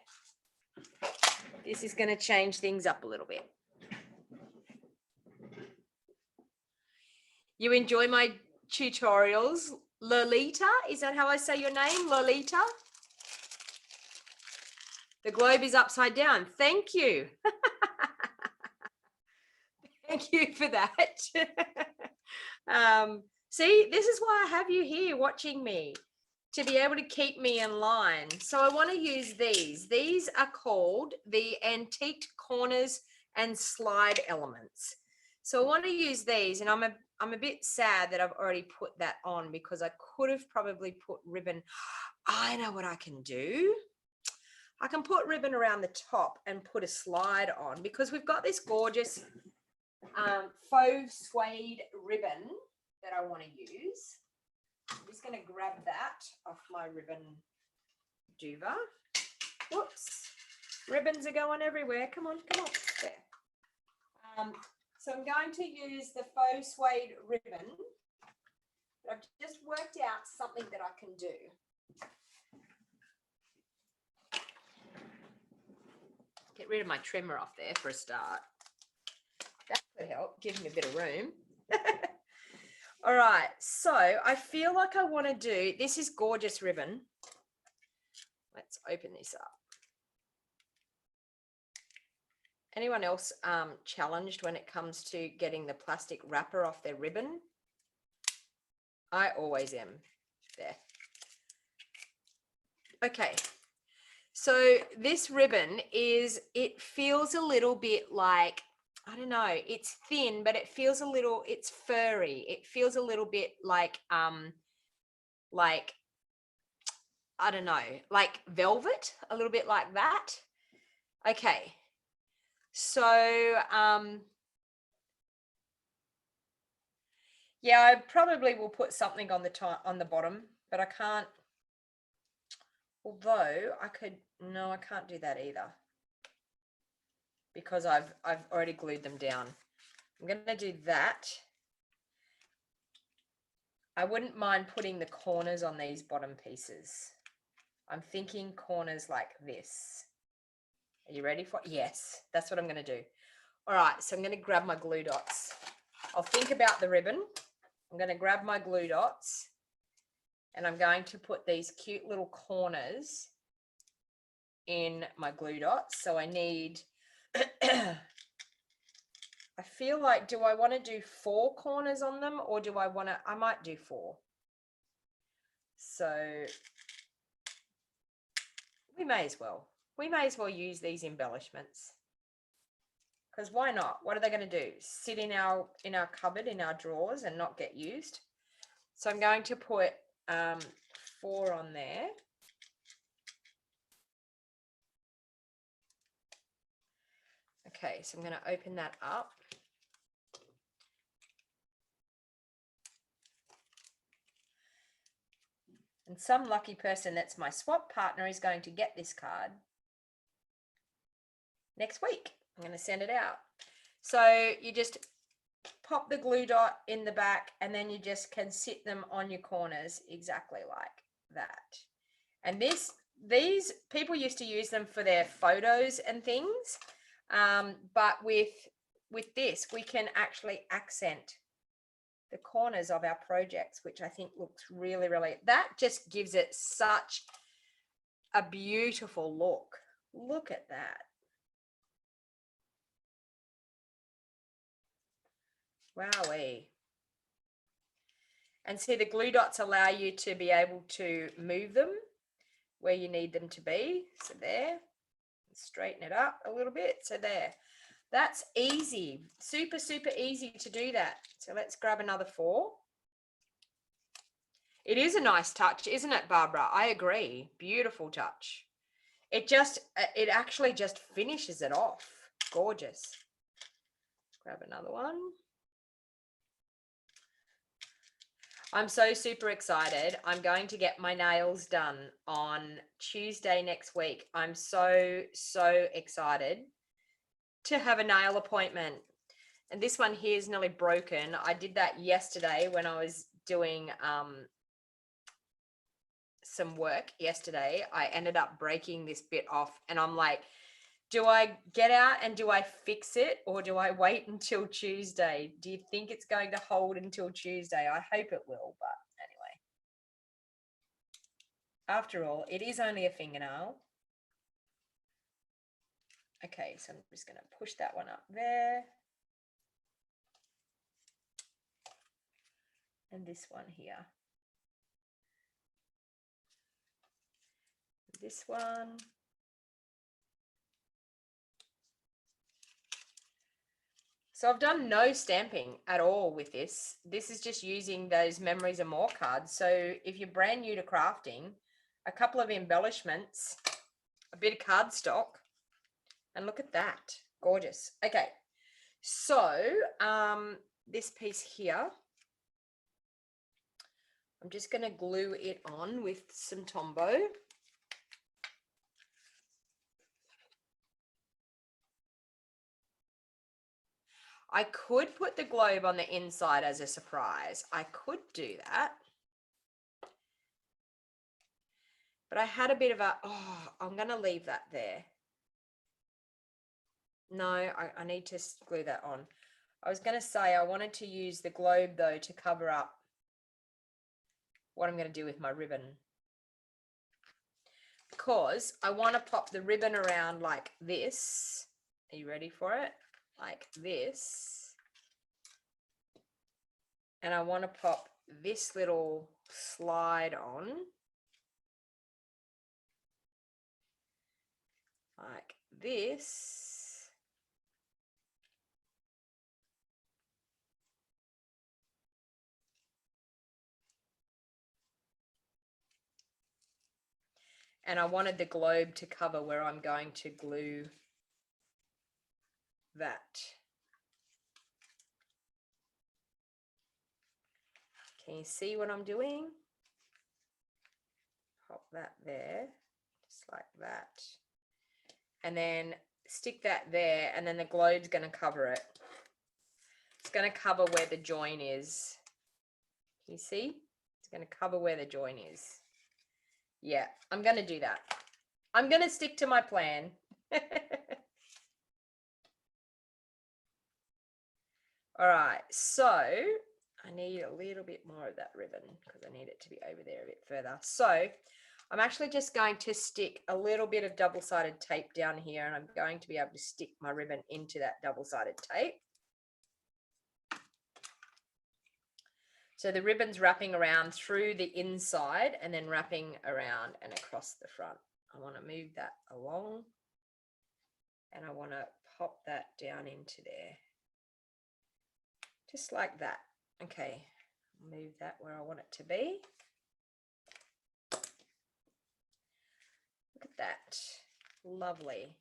This is going to change things up a little bit. You enjoy my tutorials, Lolita? Is that how I say your name, Lolita? The globe is upside down. Thank you. Thank you for that. See, this is why I have you here watching me, to be able to keep me in line. So I want to use these. These are called the antiqued corners and slide elements. So I want to use these, and I'm a bit sad that I've already put that on because I could have probably put ribbon. I know what I can do. I can put ribbon around the top and put a slide on, because we've got this gorgeous faux suede ribbon that I want to use. I'm just going to grab that off my ribbon duva. Whoops. Ribbons are going everywhere. Come on, come on. There. So I'm going to use the faux suede ribbon. I've just worked out something that I can do. Get rid of my trimmer off there for a start. That could help, give me a bit of room. All right, so I feel like I want to do, this is gorgeous ribbon. Let's open this up. Anyone else challenged when it comes to getting the plastic wrapper off their ribbon? I always am. There. Okay. So this ribbon is, it feels a little bit like, I don't know, it's thin, but it feels a little, it's furry. It feels a little bit like, I don't know, like velvet, a little bit like that. Okay. So, yeah, I probably will put something on the bottom, but I can't, although I could, no, I can't do that either because I've already glued them down. I'm going to do that. I wouldn't mind putting the corners on these bottom pieces. I'm thinking corners like this. Are you ready for it? Yes, that's what I'm going to do. All right, so I'm going to grab my glue dots. I'll think about the ribbon. I'm going to grab my glue dots and I'm going to put these cute little corners in my glue dots. So I need, I feel like, do I want to do 4 corners on them or do I want to, I might do 4. So we may as well use these embellishments. Because why not? What are they going to do? Sit in our cupboard, in our drawers and not get used? So I'm going to put 4 on there. Okay, so I'm going to open that up. And some lucky person that's my swap partner is going to get this card next week. I'm going to send it out. So you just pop the glue dot in the back and then you just can sit them on your corners exactly like that. And these people used to use them for their photos and things, but with this we can actually accent the corners of our projects, which I think looks really, really, that just gives it such a beautiful look. Look at that. Wowee. And see, the glue dots allow you to be able to move them where you need them to be. So there, straighten it up a little bit. So there, that's easy, super, super easy to do that. So let's grab another 4. It is a nice touch, isn't it, Barbara? I agree. Beautiful touch. It actually just finishes it off. Gorgeous. Grab another one. I'm so super excited. I'm going to get my nails done on Tuesday next week. I'm so, so excited to have a nail appointment. And this one here is nearly broken. I did that yesterday when I was doing some work yesterday. I ended up breaking this bit off and I'm like, do I get out and do I fix it or do I wait until Tuesday? Do you think it's going to hold until Tuesday? I hope it will, but anyway. After all, it is only a fingernail. Okay, so I'm just going to push that one up there. And this one here. This one. So I've done no stamping at all with this. This is just using those Memories and More cards. So if you're brand new to crafting, a couple of embellishments, a bit of cardstock, and look at that. Gorgeous. Okay, so this piece here, I'm just going to glue it on with some Tombow. I could put the globe on the inside as a surprise. I could do that. But I had a bit of a, I'm going to leave that there. No, I need to glue that on. I was going to say I wanted to use the globe though to cover up what I'm going to do with my ribbon, because I want to pop the ribbon around like this. Are you ready for it? Like this. And I want to pop this little slide on like this. And I wanted the globe to cover where I'm going to glue that. Can you see what I'm doing? Pop that there, just like that. And then stick that there, and then the globe's going to cover it. It's going to cover where the join is. Can you see? It's going to cover where the join is. Yeah, I'm going to do that. I'm going to stick to my plan. All right, so I need a little bit more of that ribbon because I need it to be over there a bit further. So I'm actually just going to stick a little bit of double-sided tape down here, and I'm going to be able to stick my ribbon into that double-sided tape. So the ribbon's wrapping around through the inside and then wrapping around and across the front. I want to move that along, and I want to pop that down into there. Just like that. Okay, move that where I want it to be. Look at that. Lovely.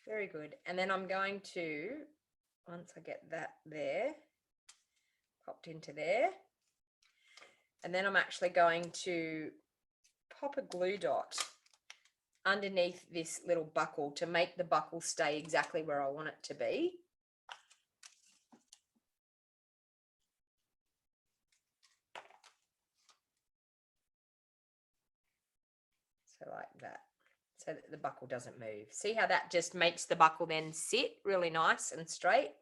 Very good. And then I'm going to, once I get that there, popped into there, and then I'm actually going to pop a glue dot underneath this little buckle to make the buckle stay exactly where I want it to be. So like that, so that the buckle doesn't move. See how that just makes the buckle then sit really nice and straight?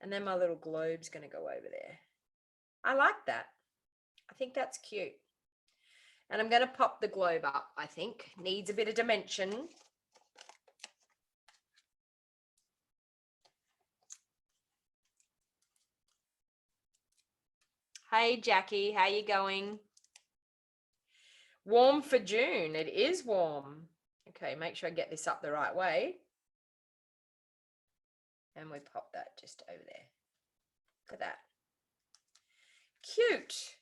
And then my little globe's going to go over there. I like that. I think that's cute. And I'm going to pop the globe up, I think. Needs a bit of dimension. Hey, Jackie, how you going? Warm for June. It is warm. Okay, make sure I get this up the right way. And we pop that just over there. Look at that. Cute.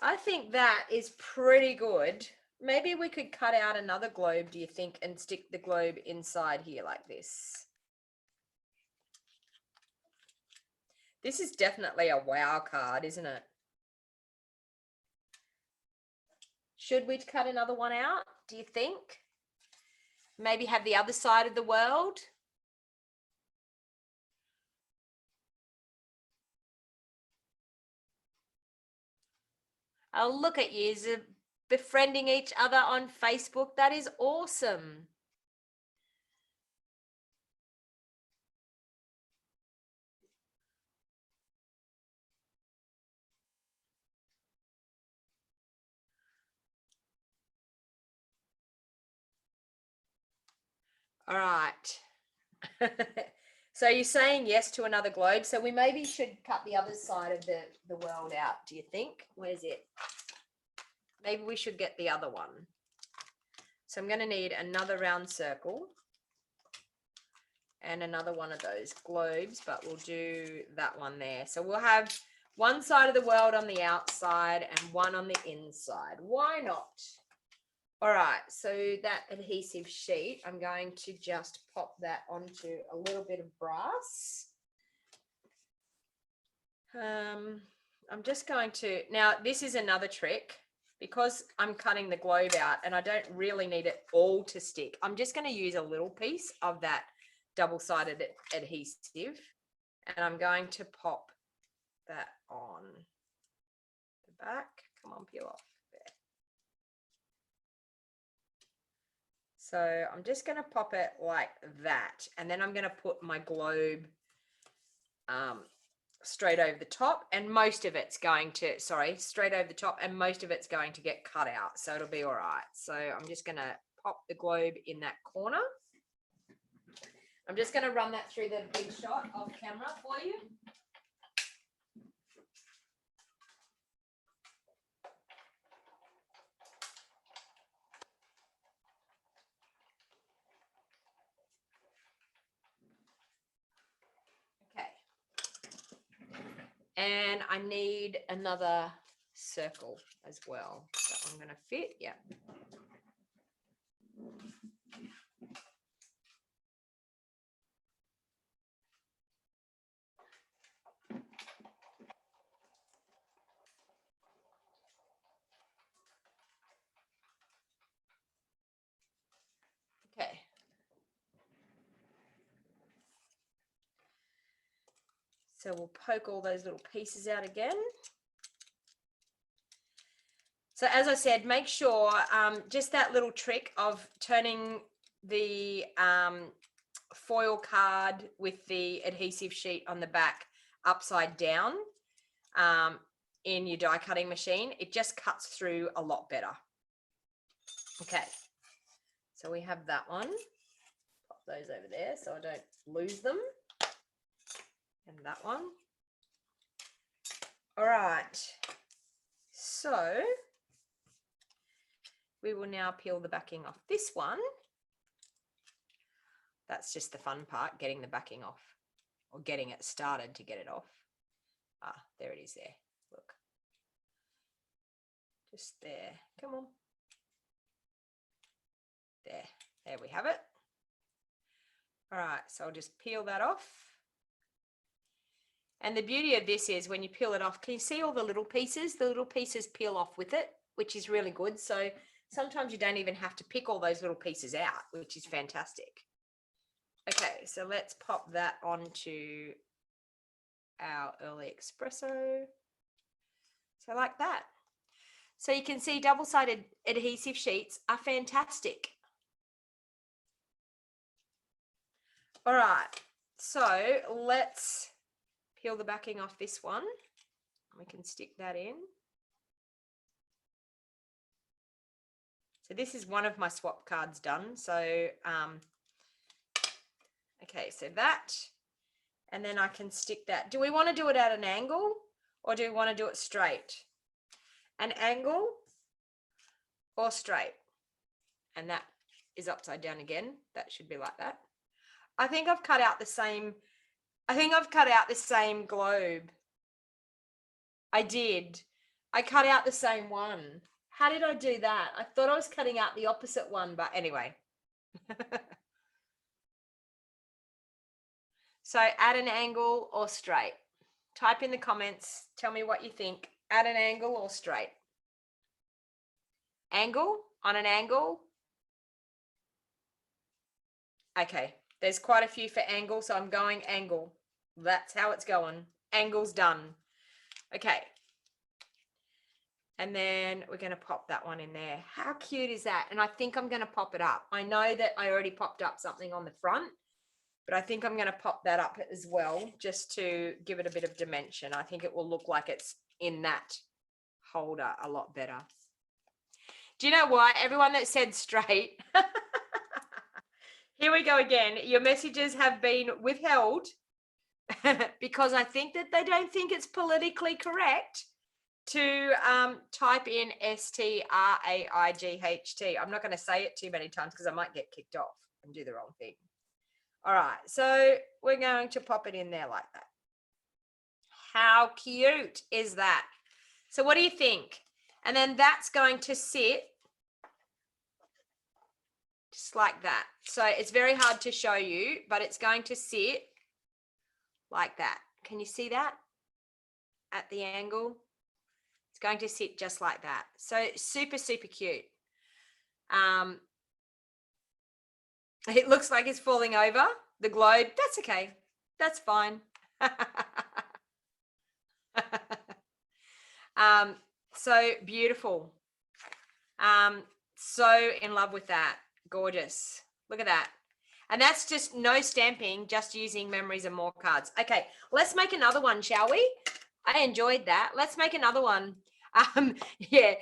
I think that is pretty good. Maybe we could cut out another globe, do you think, and stick the globe inside here like this. This is definitely a wow card, isn't it? Should we cut another one out, do you think? Maybe have the other side of the world? Oh, look at you befriending each other on Facebook. That is awesome. All right. So you're saying yes to another globe. So we maybe should cut the other side of the world out, do you think? Where's it? Maybe we should get the other one. So I'm going to need another round circle and another one of those globes, but we'll do that one there. So we'll have one side of the world on the outside and one on the inside. Why not? All right, so that adhesive sheet, I'm going to just pop that onto a little bit of brass. I'm just going to, now this is another trick, because I'm cutting the globe out and I don't really need it all to stick. I'm just going to use a little piece of that double-sided adhesive, and I'm going to pop that on the back. Come on, peel off. So I'm just going to pop it like that. And then I'm going to put my globe straight over the top, and most of it's going to, straight over the top, and most of it's going to get cut out. So it'll be all right. So I'm just going to pop the globe in that corner. I'm just going to run that through the big shot off camera for you. And I need another circle as well. So I'm going to fit, yeah. Okay. So we'll poke all those little pieces out again. So as I said, make sure just that little trick of turning the foil card with the adhesive sheet on the back upside down in your die cutting machine, it just cuts through a lot better. Okay, so we have that one. Pop those over there so I don't lose them. And that one. All right, so we will now peel the backing off this one. That's just the fun part, getting the backing off, or getting it started to get it off. Ah, there it is there, look. Just there, come on. There we have it. All right, so I'll just peel that off. And the beauty of this is when you peel it off, can you see all the little pieces? The little pieces peel off with it, which is really good. So sometimes you don't even have to pick all those little pieces out, which is fantastic. Okay, so let's pop that onto our early espresso. So like that. So you can see double-sided adhesive sheets are fantastic. All right, so let's peel the backing off this one. We can stick that in. So this is one of my swap cards done. So, okay, so that, and then I can stick that. Do we want to do it at an angle or do we want to do it straight? An angle or straight? And that is upside down again. That should be like that. I think I've cut out the same, globe. I did. I cut out the same one. How did I do that? I thought I was cutting out the opposite one, but anyway. So at an angle or straight? Type in the comments. Tell me what you think. At an angle or straight? Angle? On an angle? Okay. There's quite a few for angle, so I'm going angle. That's how it's going. Angle's done. Okay. And then we're going to pop that one in there. How cute is that? And I think I'm going to pop it up. I know that I already popped up something on the front, but I think I'm going to pop that up as well, just to give it a bit of dimension. I think it will look like it's in that holder a lot better. Do you know what? Everyone that said straight, here we go again. Your messages have been withheld because I think that they don't think it's politically correct to type in STRAIGHT. I'm not going to say it too many times because I might get kicked off and do the wrong thing. All right, so we're going to pop it in there like that. How cute is that? So what do you think? And then that's going to sit just like that. So it's very hard to show you, but it's going to sit like that. Can you see that at the angle? It's going to sit just like that. So super, super cute. It looks like it's falling over the globe. That's okay. That's fine. So beautiful. So in love with that. Gorgeous. Look at that. And that's just no stamping, just using memories and more cards. Okay, let's make another one, shall we? I enjoyed that. Let's make another one. Yeah,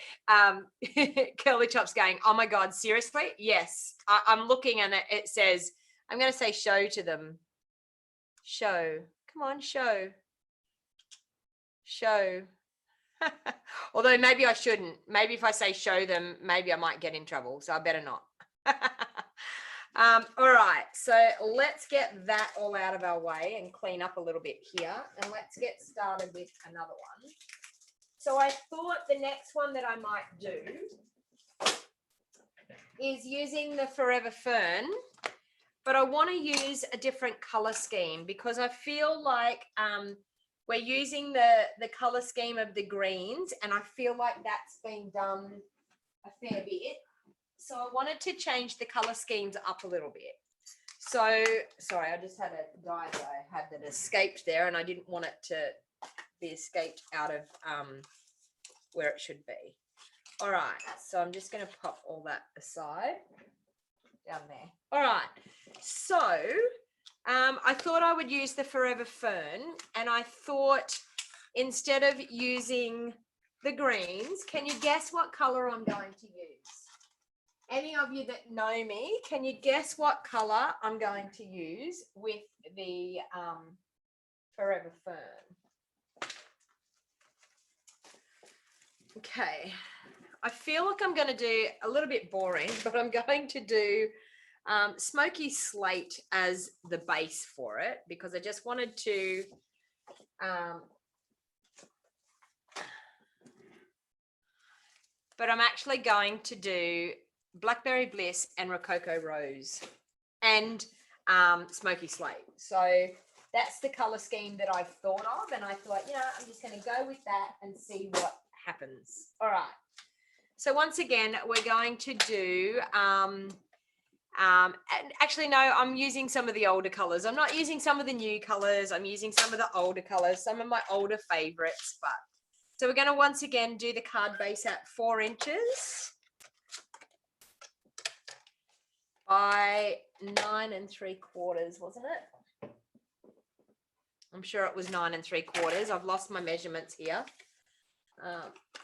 Curly Chop's going, oh my God, seriously? Yes, I'm looking and it says, I'm going to say show to them. Show. Come on, show. Show. Although maybe I shouldn't. Maybe if I say show them, maybe I might get in trouble. So I better not. All right, so let's get that all out of our way and clean up a little bit here. And let's get started with another one. So I thought the next one that I might do is using the Forever Fern, but I want to use a different color scheme because I feel like we're using the color scheme of the greens, and I feel like that's been done a fair bit. So I wanted to change the color schemes up a little bit. So, sorry, I just had a die that I had that escaped there, and I didn't want it to be escaped out of where it should be. All right, so I'm just going to pop all that aside down there. All right, so I thought I would use the Forever Fern, and I thought instead of using the greens, can you guess what color I'm going to use? Any of you that know me, can you guess what color I'm going to use with the Forever Fern? Okay, I feel like I'm going to do a little bit boring, but I'm going to do Smoky Slate as the base for it because I just wanted to but I'm actually going to do Blackberry Bliss and Rococo Rose and Smoky Slate. So that's the color scheme that I've thought of, and I thought, you know, I'm just going to go with that and see what happens. All right. So once again, we're going to do, and actually, no, I'm using some of the older colors. I'm not using some of the new colors. I'm using some of the older colors, some of my older favorites. But so we're going to once again do the card base at 4 inches by 9 3/4, wasn't it? I'm sure it was 9 3/4. I've lost my measurements here.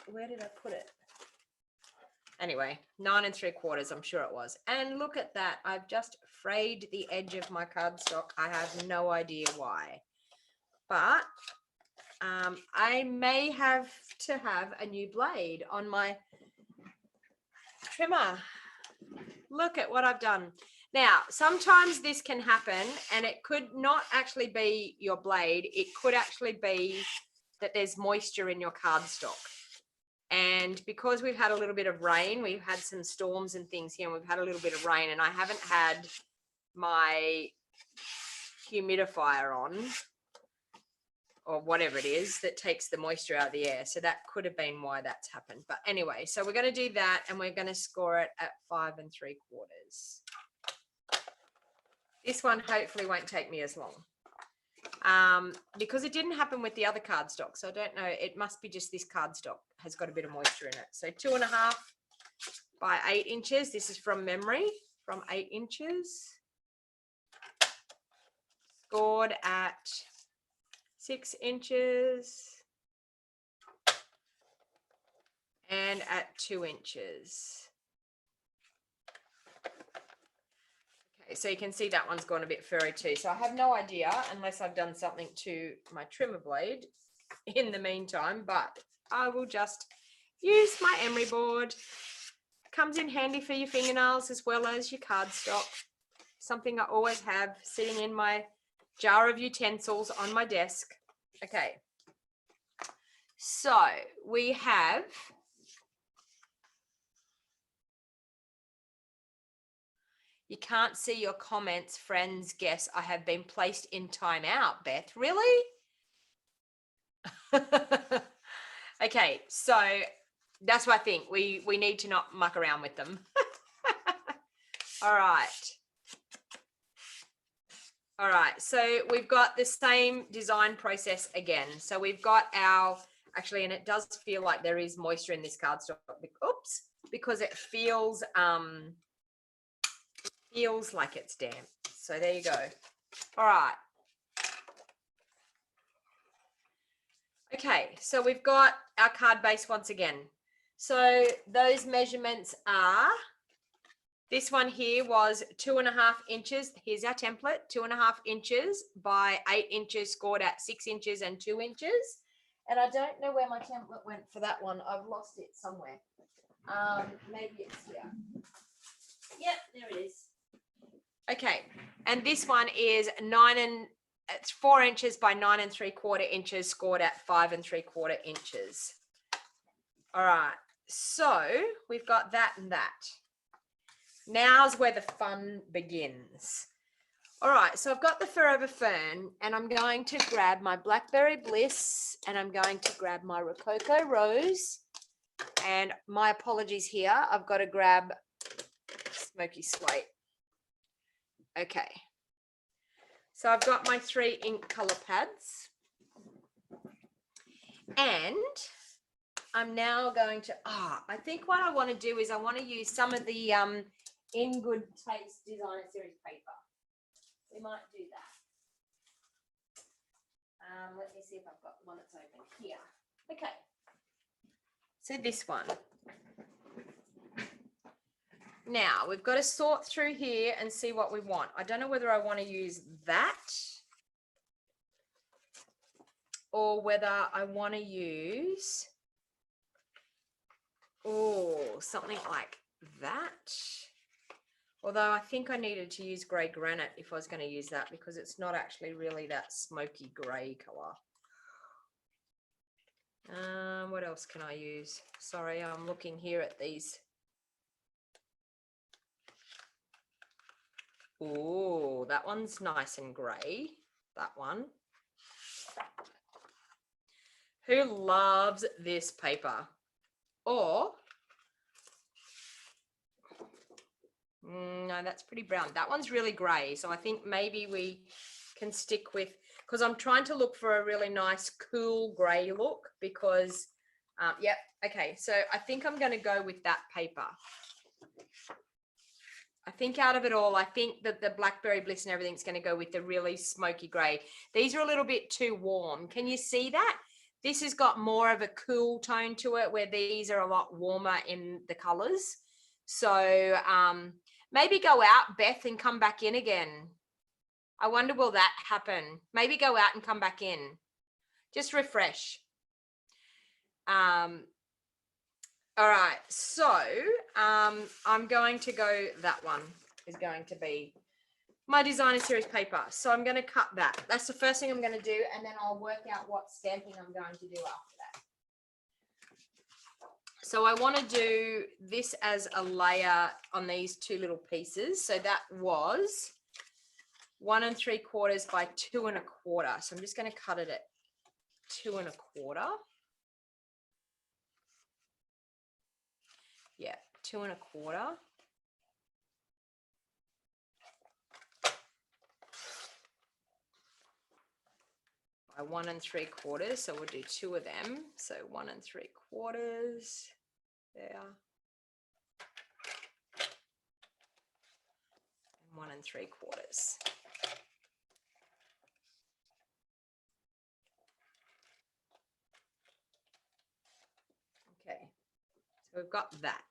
Where did I put it? Anyway, 9 3/4, I'm sure it was. And look at that. I've just frayed the edge of my cardstock. I have no idea why. But I may have to have a new blade on my trimmer. Look at what I've done. Now, sometimes this can happen, and it could not actually be your blade. It could actually be that there's moisture in your cardstock. And because we've had a little bit of rain, we've had some storms and things here, and we've had a little bit of rain, and I haven't had my humidifier on, or whatever it is that takes the moisture out of the air. So that could have been why that's happened. But anyway, so we're going to do that, and we're going to score it at 5 3/4. This one hopefully won't take me as long. Because it didn't happen with the other cardstock. So I don't know. It must be just this cardstock has got a bit of moisture in it. So 2.5 by 8 inches. This is from memory, from 8 inches. Scored at 6 inches. And at 2 inches. So you can see that one's gone a bit furry too. So I have no idea unless I've done something to my trimmer blade in the meantime, but I will just use my emery board. Comes in handy for your fingernails as well as your cardstock. Something I always have sitting in my jar of utensils on my desk. Okay. So we have you can't see your comments, friends. Guess I have been placed in timeout, Beth. Really? Okay, so that's what I think. We need to not muck around with them. All right. All right, so we've got the same design process again. So we've got our, actually, and it does feel like there is moisture in this cardstock. Oops, because it feels, feels like it's damp. So there you go. All right. Okay, so we've got our card base once again. So those measurements are, this one here was 2.5 inches. Here's our template, 2.5 inches by 8 inches, scored at 6 inches and 2 inches. And I don't know where my template went for that one. I've lost it somewhere. Maybe it's here. Yep, there it is. Okay, and this one is it's 4 inches by 9 3/4 inches, scored at 5 3/4 inches. All right, so we've got that and that. Now's where the fun begins. All right, so I've got the Forever Fern, and I'm going to grab my Blackberry Bliss, and I'm going to grab my Rococo Rose, and my apologies here, I've got to grab Smoky Slate. Okay, so I've got my 3 ink color pads, and I'm now going to, I think what I want to do is I want to use some of the In Good Taste Designer Series paper. We might do that. Let me see if I've got one that's open here. Okay, so this one. Now we've got to sort through here and see what we want. I don't know whether I want to use that or whether I want to use, something like that. Although I think I needed to use grey granite if I was going to use that, because it's not actually really that smoky grey colour. What else can I use? Sorry, I'm looking here at these. Oh, that one's nice and grey. That one. Who loves this paper? Or, no, that's pretty brown. That one's really grey. So I think maybe we can stick with, because I'm trying to look for a really nice cool grey look, because, yep. Okay, so I think I'm going to go with that paper. I think out of it all, I think that the Blackberry Bliss and everything's going to go with the really smoky grey. These are a little bit too warm. Can you see that? This has got more of a cool tone to it, where these are a lot warmer in the colours. So maybe go out, Beth, and come back in again. I wonder, will that happen? Maybe go out and come back in. Just refresh. All right, so I'm going to go, that one is going to be my designer series paper. So I'm going to cut that. That's the first thing I'm going to do, and then I'll work out what stamping I'm going to do after that. So I want to do this as a layer on these 2 little pieces. So that was 1 3/4 by 2 1/4. So I'm just going to cut it at 2 1/4. Yeah, 2 1/4. By 1 3/4. So we'll do 2 of them. So 1 3/4 there. And 1 3/4. Okay, so we've got that.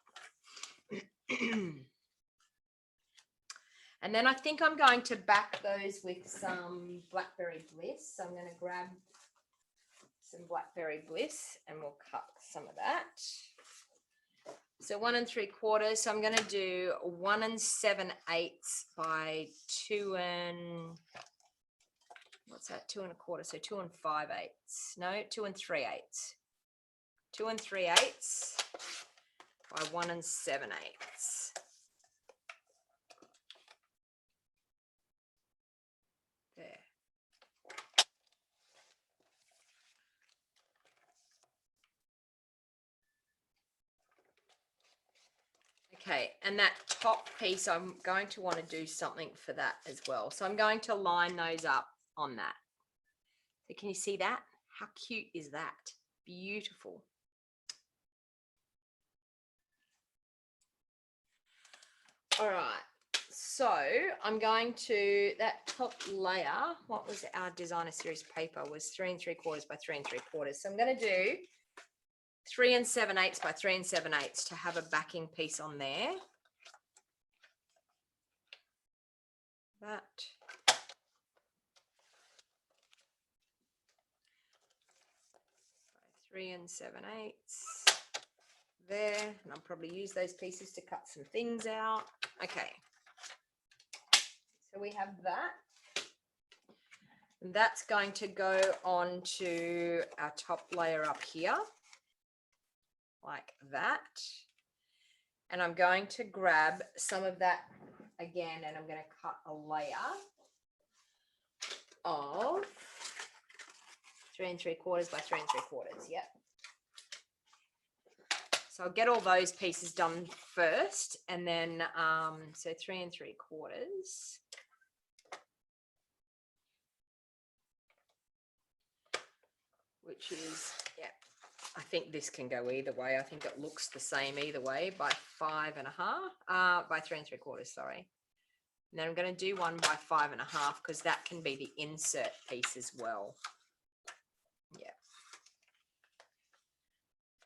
And then I think I'm going to back those with some Blackberry Bliss. So I'm going to grab some Blackberry Bliss and we'll cut some of that. So 1 3/4. So I'm going to do 1 7/8 by 2 what's that? 2 1/4. So 2 5/8. No, 2 3/8. 2 3/8 by 1 7/8. There. Okay, and that top piece, I'm going to want to do something for that as well. So I'm going to line those up on that. So can you see that? How cute is that? Beautiful. All right, So I'm going to, that top layer, what was our designer series paper, was 3 3/4 by 3 3/4. So I'm going to do 3 7/8 by 3 7/8 to have a backing piece on there. That. 3 7/8 there, and I'll probably use those pieces to cut some things out. Okay, so we have that. And that's going to go on to our top layer up here, like that. And I'm going to grab some of that again, and I'm going to cut a layer of 3 3/4 by 3 3/4. Yep. So I'll get all those pieces done first, and then so 3 3/4, which is, yeah, I think this can go either way. I think it looks the same either way, by 5 1/2, by 3 3/4, sorry. And then I'm going to do one by 5 1/2 because that can be the insert piece as well. Yeah.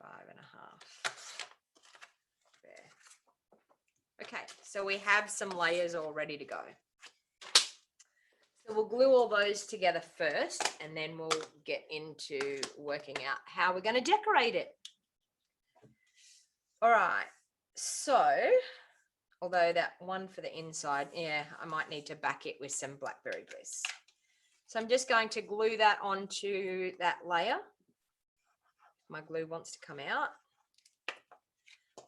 5 1/2. There. Okay, so we have some layers all ready to go. So we'll glue all those together first, and then we'll get into working out how we're going to decorate it. All right, so although that one for the inside, yeah, I might need to back it with some blackberry bliss. So I'm just going to glue that onto that layer. My glue wants to come out.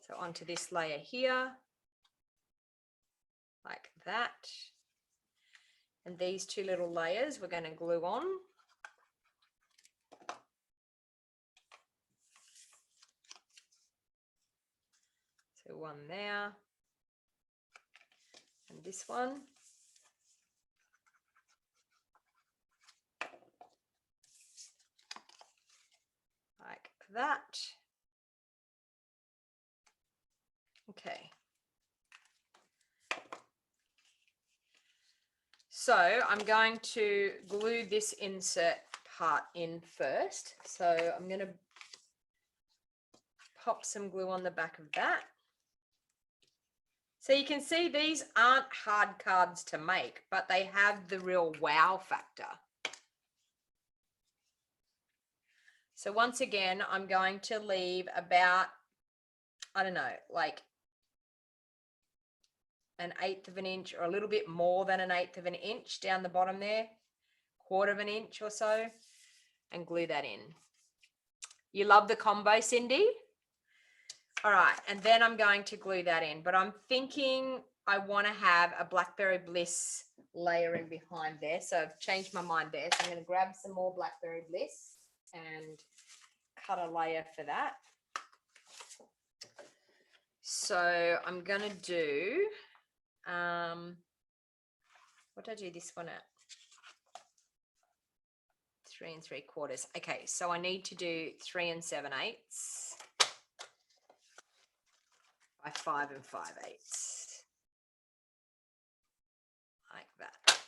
So onto this layer here, like that. And these two little layers we're going to glue on. So one there, and this one. Like that. Okay. So I'm going to glue this insert part in first. So I'm going to pop some glue on the back of that. So you can see these aren't hard cards to make, but they have the real wow factor. So once again, I'm going to leave about, I don't know, like 1/8 of an inch or a little bit more than 1/8 of an inch down the bottom there, 1/4 of an inch or so, and glue that in. You love the combo, Cindy? All right, and then I'm going to glue that in, but I'm thinking I want to have a blackberry bliss layer in behind there. So I've changed my mind there. So I'm going to grab some more blackberry bliss and cut a layer for that. So I'm going to do, what did I do this one at? 3 3/4. Okay, so I need to do 3 7/8 by 5 5/8. Like that.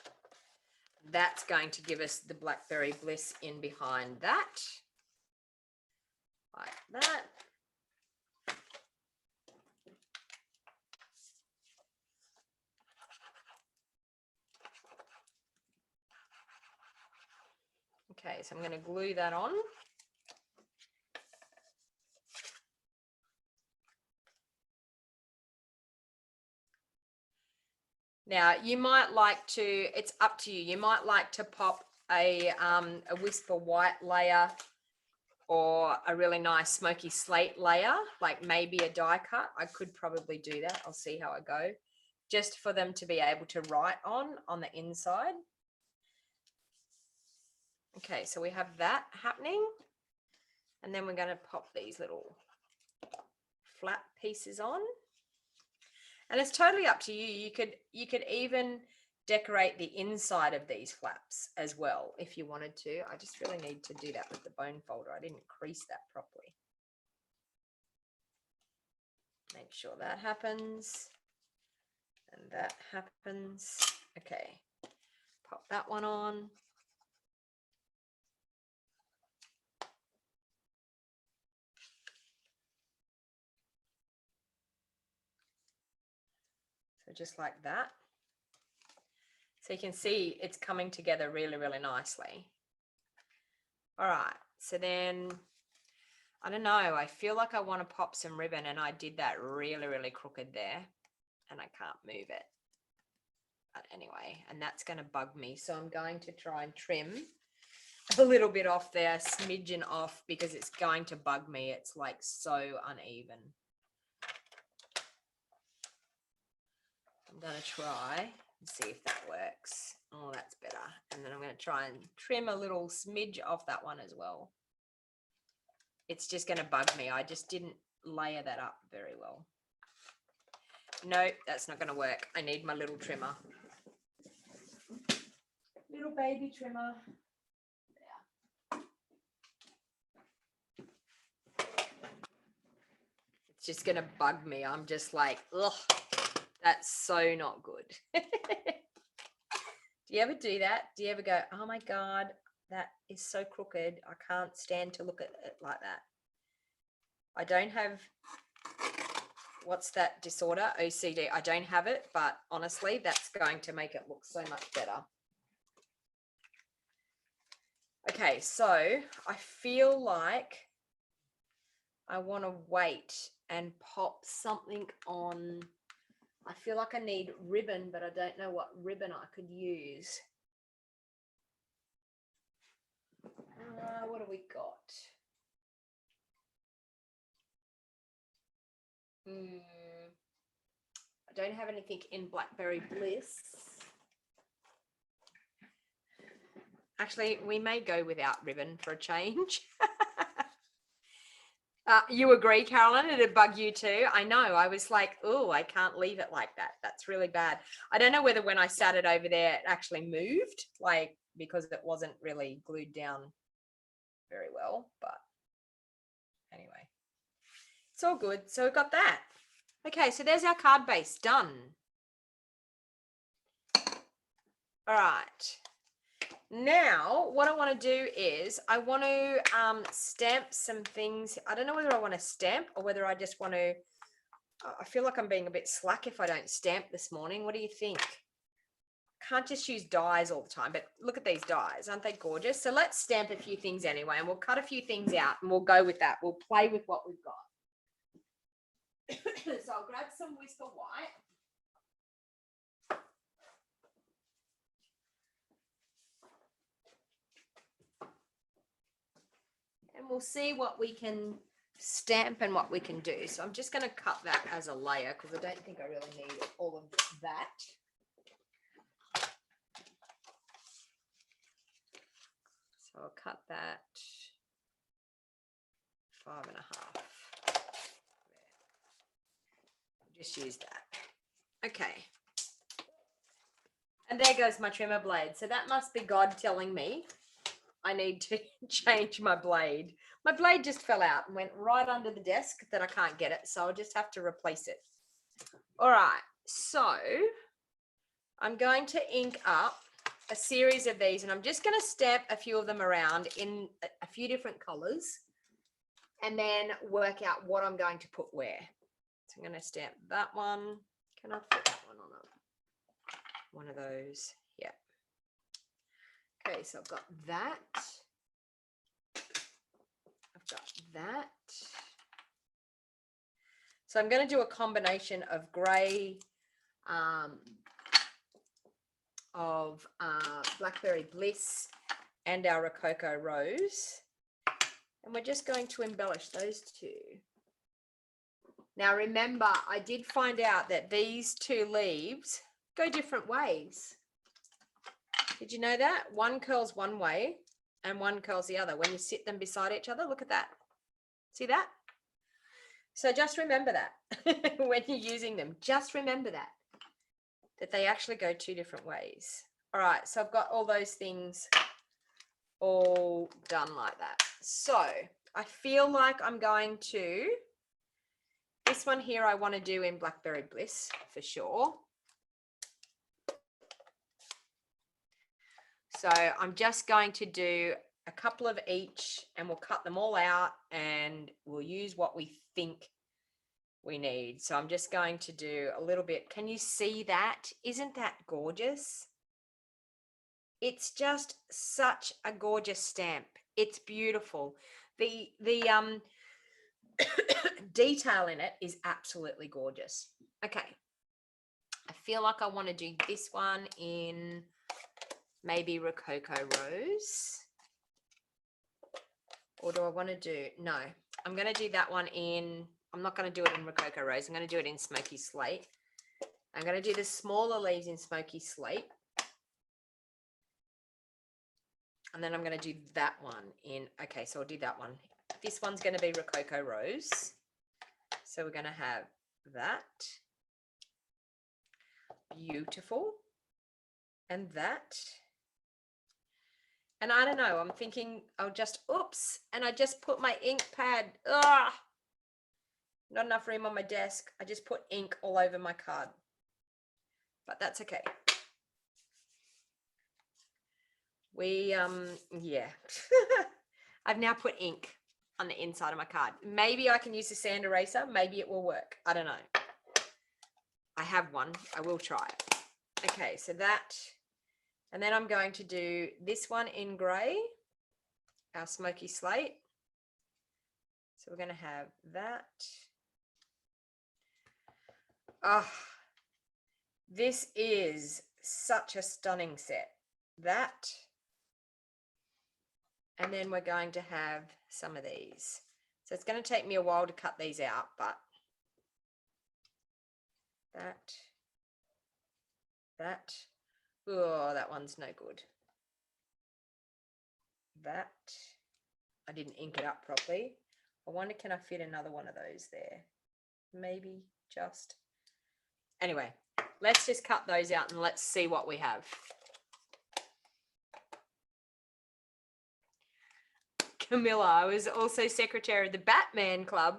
That's going to give us the blackberry bliss in behind that. Like that. Okay, so I'm going to glue that on. Now, you might like to, it's up to you, you might like to pop a whisper white layer or a really nice smoky slate layer, like maybe a die cut. I could probably do that. I'll see how I go, just for them to be able to write on the inside. Okay, so we have that happening. And then we're going to pop these little flat pieces on. And it's totally up to you. You could even decorate the inside of these flaps as well if you wanted to. I just really need to do that with the bone folder. I didn't crease that properly. Make sure that happens. And that happens. Okay, pop that one on. So just like that. So you can see it's coming together really, really nicely. All right, so then, I don't know, I feel like I want to pop some ribbon, and I did that really, really crooked there, and I can't move it. But anyway, and that's going to bug me. So I'm going to try and trim a little bit off there, smidgen off, because it's going to bug me. It's like so uneven. I'm going to try and see if that works. Oh, that's better. And then I'm going to try and trim a little smidge off that one as well. It's just going to bug me. I just didn't layer that up very well. No, that's not going to work. I need my little trimmer. Little baby trimmer. It's just going to bug me. I'm just like, ugh, that's so not good. Do you ever do that? Do you ever go, oh my God, that is so crooked. I can't stand to look at it like that. I don't have, what's that disorder? OCD. I don't have it, but honestly, that's going to make it look so much better. Okay, so I feel like I want to wait and pop something on. I feel like I need ribbon, but I don't know what ribbon I could use. What have we got? I don't have anything in Blackberry Bliss. Actually, we may go without ribbon for a change. You agree, Carolyn? It'd bug you too. I know. I was like, oh, I can't leave it like that. That's really bad. I don't know whether when I sat it over there, it actually moved, like, because it wasn't really glued down very well. But anyway, it's all good. So we've got that. Okay, so there's our card base done. All right. Now, what I want to do is I want to stamp some things. I don't know whether I want to stamp or whether I just want to, I feel like I'm being a bit slack if I don't stamp this morning. What do you think? Can't just use dies all the time, but look at these dies. Aren't they gorgeous? So let's stamp a few things anyway, and we'll cut a few things out and we'll go with that. We'll play with what we've got. So I'll grab some Whisper White. And we'll see what we can stamp and what we can do. So I'm just going to cut that as a layer because I don't think I really need all of that. So I'll cut that 5.5. Just use that. Okay. And there goes my trimmer blade. So that must be God telling me I need to change my blade. My blade just fell out and went right under the desk that I can't get it. So I'll just have to replace it. All right. So I'm going to ink up a series of these, and I'm just going to stamp a few of them around in a few different colors and then work out what I'm going to put where. So I'm going to stamp that one. Can I put that one on one of those? Yeah. Okay, so I've got that. I've got that. So I'm going to do a combination of grey, of Blackberry Bliss and our Rococo Rose. And we're just going to embellish those two. Now remember, I did find out that these two leaves go different ways. Did you know that? One curls one way and one curls the other. When you sit them beside each other, look at that. See that? So just remember that when you're using them. Just remember that they actually go two different ways. All right, so I've got all those things all done like that. So I feel like I'm going to, this one here I want to do in Blackberry Bliss for sure. So I'm just going to do a couple of each and we'll cut them all out and we'll use what we think we need. So I'm just going to do a little bit. Can you see that? Isn't that gorgeous? It's just such a gorgeous stamp. It's beautiful. The detail in it is absolutely gorgeous. Okay. I feel like I want to do this one in maybe Rococo Rose. Or do I want to do, no, I'm going to do that one in, I'm not going to do it in Rococo Rose. I'm going to do it in Smoky Slate. I'm going to do the smaller leaves in Smoky Slate. And then I'm going to do that one in, okay, so I'll do that one. This one's going to be Rococo Rose. So we're going to have that. Beautiful. And that. And I don't know, I'm thinking I'll just, oops, and I just put my ink pad, not enough room on my desk. I just put ink all over my card. But that's okay. Yeah. I've now put ink on the inside of my card. Maybe I can use the sand eraser. Maybe it will work. I don't know. I have one. I will try it. Okay, so that, and then I'm going to do this one in grey, our Smoky Slate. So we're going to have that. Oh, this is such a stunning set. That. And then we're going to have some of these. So it's going to take me a while to cut these out, but that, oh, that one's no good. That, I didn't ink it up properly. I wonder, can I fit another one of those there? Maybe just. Anyway, let's just cut those out and let's see what we have. Camilla, I was also secretary of the Batman Club,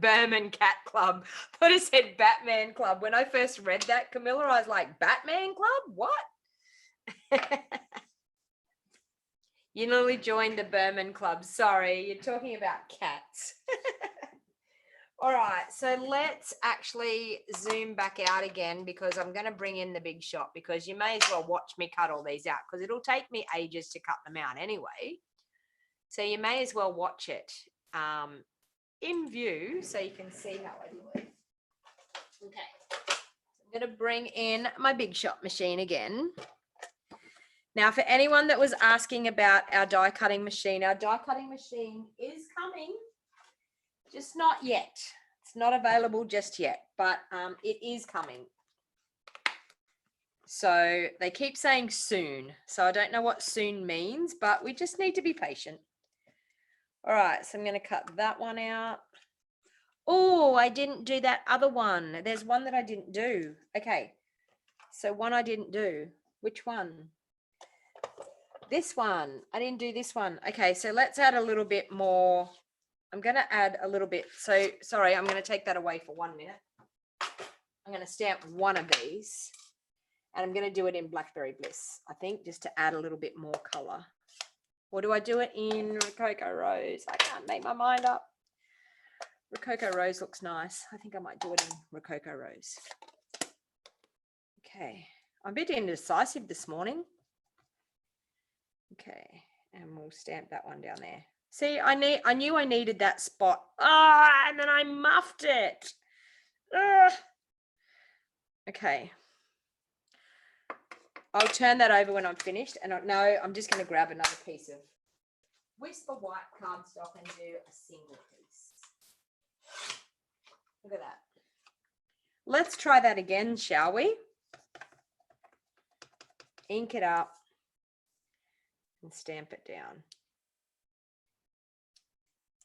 Berman Cat Club. I thought it said Batman Club. When I first read that, Camilla, I was like, Batman Club? What? You nearly joined the Berman Club. Sorry, you're talking about cats. All right, so let's actually zoom back out again because I'm going to bring in the big shot because you may as well watch me cut all these out because it'll take me ages to cut them out anyway. So you may as well watch it in view so you can see how I do it. Okay, I'm going to bring in my big shot machine again. Now, for anyone that was asking about our die cutting machine is coming, just not yet. It's not available just yet, but it is coming. So they keep saying soon. So I don't know what soon means, but we just need to be patient. All right, so I'm going to cut that one out. Oh, I didn't do that other one. There's one that I didn't do. Okay, so one I didn't do. Which one? This one. I didn't do this one. Okay, so let's add a little bit more. I'm going to add a little bit. So, sorry, I'm going to take that away for 1 minute. I'm going to stamp one of these. And I'm going to do it in Blackberry Bliss, I think, just to add a little bit more colour. Or do I do it in Rococo Rose? I can't make my mind up. Rococo Rose looks nice. I think I might do it in Rococo Rose. Okay. I'm a bit indecisive this morning. Okay. And we'll stamp that one down there. See, I knew I needed that spot. Ah, and then I muffed it. Okay. I'll turn that over when I'm finished. And no, I'm just going to grab another piece of Whisper White cardstock and do a single piece. Look at that. Let's try that again, shall we? Ink it up and stamp it down.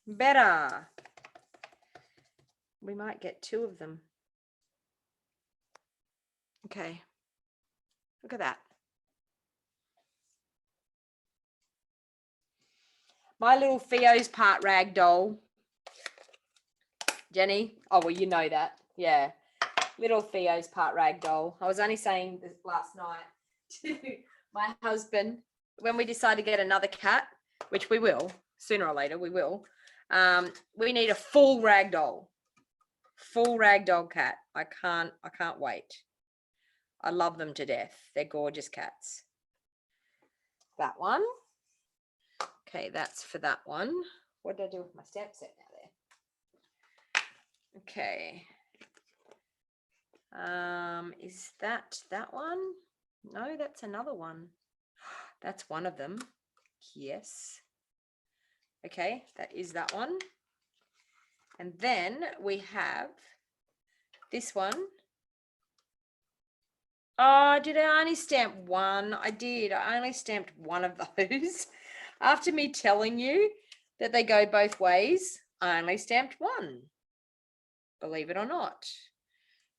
Better. We might get 2 of them. Okay. Look at that. My little Theo's part rag doll. Jenny. Oh, well, you know that. Yeah. Little Theo's part rag doll. I was only saying this last night to my husband, when we decide to get another cat, which we will, sooner or later, we will, we need a full ragdoll cat. I can't wait. I love them to death. They're gorgeous cats. That one. Okay, that's for that one. What did I do with my stamp set now there? Okay. Is that one? No, that's another one. That's one of them. Yes. Okay, that is that one. And then we have this one. Oh, did I only stamp one? I did. I only stamped one of those. After me telling you that they go both ways, I only stamped one. Believe it or not.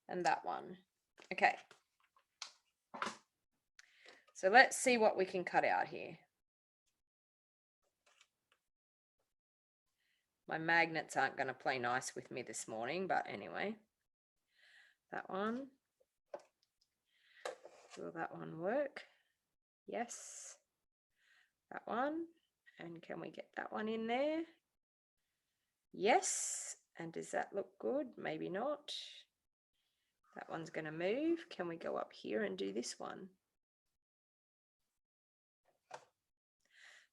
And that one. Okay. So let's see what we can cut out here. My magnets aren't going to play nice with me this morning, but anyway. That one. Will that one work? Yes. That one. And can we get that one in there? Yes. And does that look good? Maybe not. That one's going to move. Can we go up here and do this one?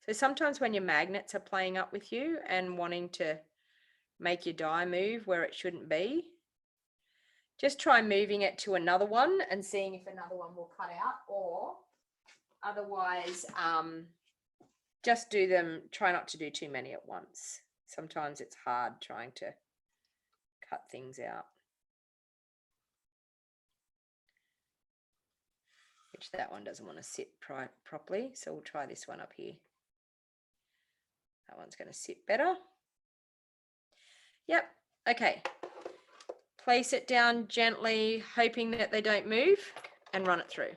So sometimes when your magnets are playing up with you and wanting to make your die move where it shouldn't be, just try moving it to another one and seeing if another one will cut out, or otherwise just do them, try not to do too many at once. Sometimes it's hard trying to cut things out. Which that one doesn't want to sit properly, so we'll try this one up here. That one's going to sit better. Yep, okay. Place it down gently, hoping that they don't move, and run it through.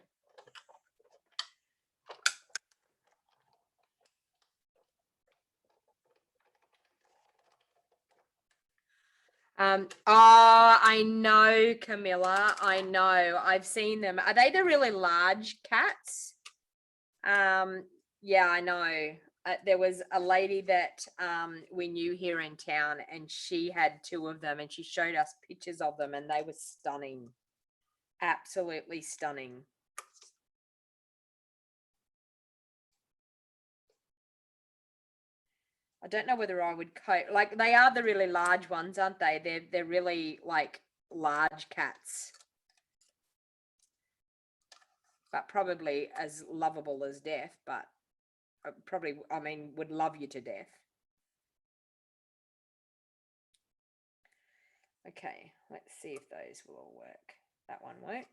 Oh, I know, Camilla. I know. I've seen them. Are they the really large cats? Yeah, I know. There was a lady that we knew here in town, and she had two of them, and she showed us pictures of them, and they were stunning. Absolutely stunning. I don't know whether I would coat, like, they are the really large ones, aren't they? They're really like large cats, but probably as lovable as death, but probably, I mean, would love you to death. Okay, let's see if those will all work. That one won't.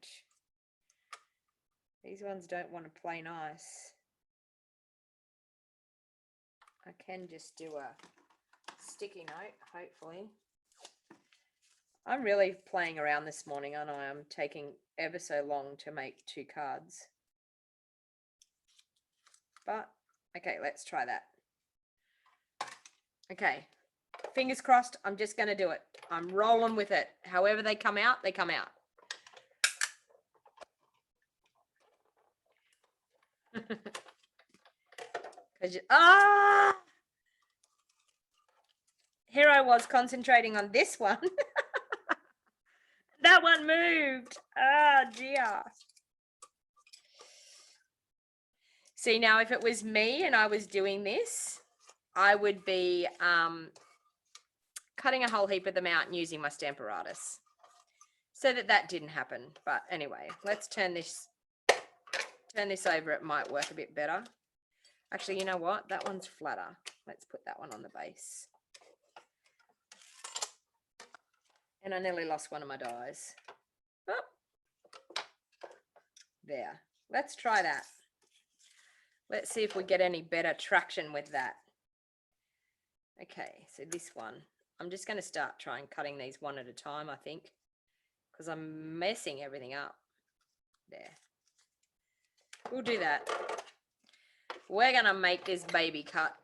These ones don't want to play nice. I can just do a sticky note, hopefully. I'm really playing around this morning, aren't I? I'm taking ever so long to make 2 cards. But, okay, let's try that. Okay, fingers crossed, I'm just going to do it. I'm rolling with it. However they come out, they come out. Here I was concentrating on this one. That one moved. Ah, dear. See, now if it was me and I was doing this, I would be cutting a whole heap of them out and using my Stamparatus, so that didn't happen. But anyway, let's turn this over. It might work a bit better. Actually, you know what? That one's flatter. Let's put that one on the base. And I nearly lost one of my dies. Oh. There. Let's try that. Let's see if we get any better traction with that. Okay, so this one. I'm just going to start trying cutting these one at a time, I think, because I'm messing everything up. There. We'll do that. We're going to make this baby cut.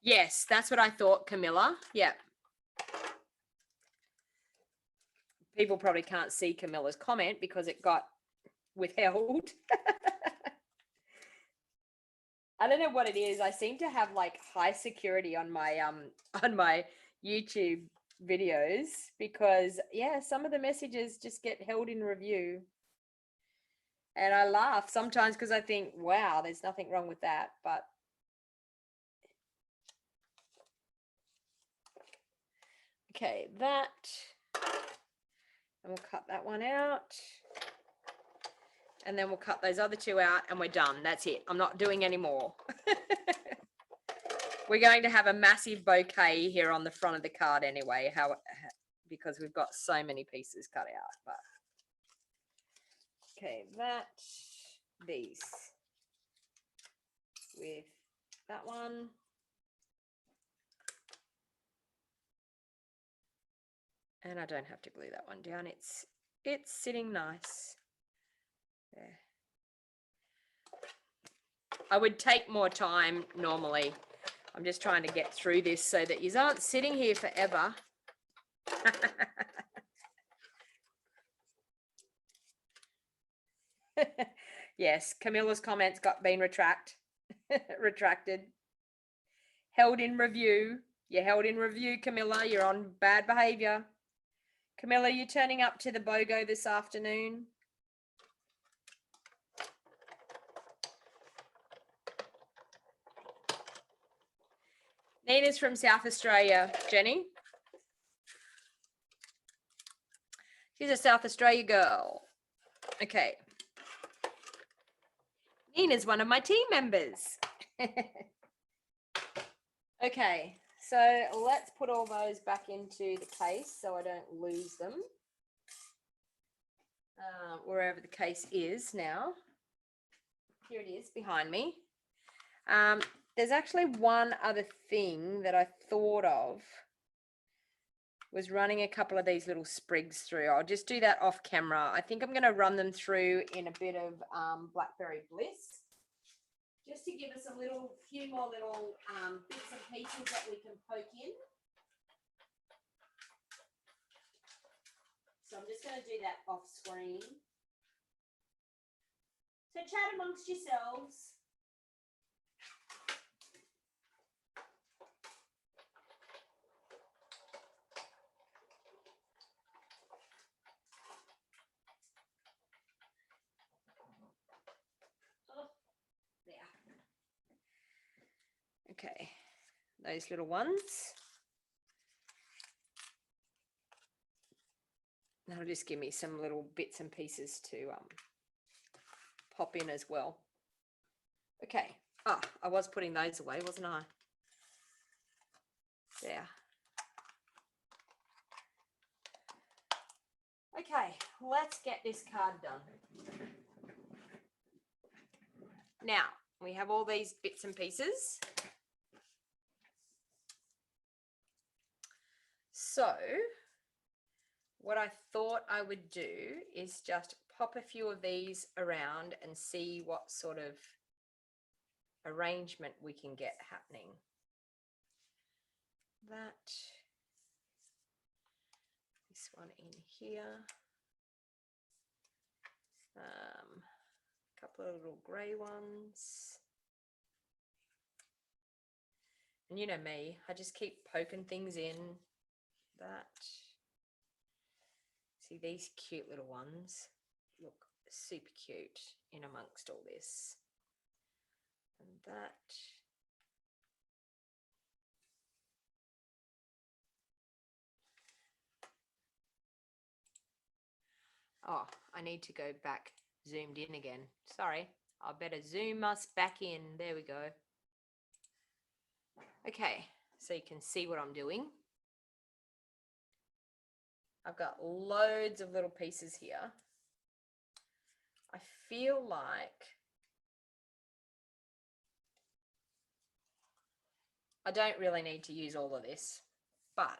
Yes, that's what I thought, Camilla. Yep. People probably can't see Camilla's comment because it got withheld. I don't know what it is. I seem to have like high security on my YouTube videos because yeah, some of the messages just get held in review. And I laugh sometimes because I think, wow, there's nothing wrong with that, but okay, that, and we'll cut that one out. And then we'll cut those other two out and we're done. That's it. I'm not doing any more. We're going to have a massive bouquet here on the front of the card anyway, because we've got so many pieces cut out. But okay, these with that one. And I don't have to glue that one down. It's sitting nice. There. I would take more time normally. I'm just trying to get through this so that you aren't sitting here forever. Yes, Camilla's comments been retracted. Held in review. You're held in review, Camilla. You're on bad behavior. Camilla, you're turning up to the BOGO this afternoon. Nina's from South Australia, Jenny. She's a South Australia girl. Okay. Nina's one of my team members. Okay, so let's put all those back into the case so I don't lose them. Wherever the case is now. Here it is behind me. There's actually one other thing that I thought of, was running a couple of these little sprigs through. I'll just do that off camera. I think I'm going to run them through in a bit of Blackberry Bliss, just to give us a few more little bits and pieces that we can poke in. So I'm just going to do that off screen. So chat amongst yourselves. Okay, those little ones. That'll just give me some little bits and pieces to pop in as well. Okay. Ah, I was putting those away, wasn't I? There. Okay, let's get this card done. Now, we have all these bits and pieces. So, what I thought I would do is just pop a few of these around and see what sort of arrangement we can get happening. This one in here. A couple of little grey ones. And you know me, I just keep poking things in. See, these cute little ones look super cute in amongst all this. And that. Oh, I need to go back zoomed in again. Sorry, I better zoom us back in. There we go. Okay, so you can see what I'm doing. I've got loads of little pieces here. I feel like I don't really need to use all of this, but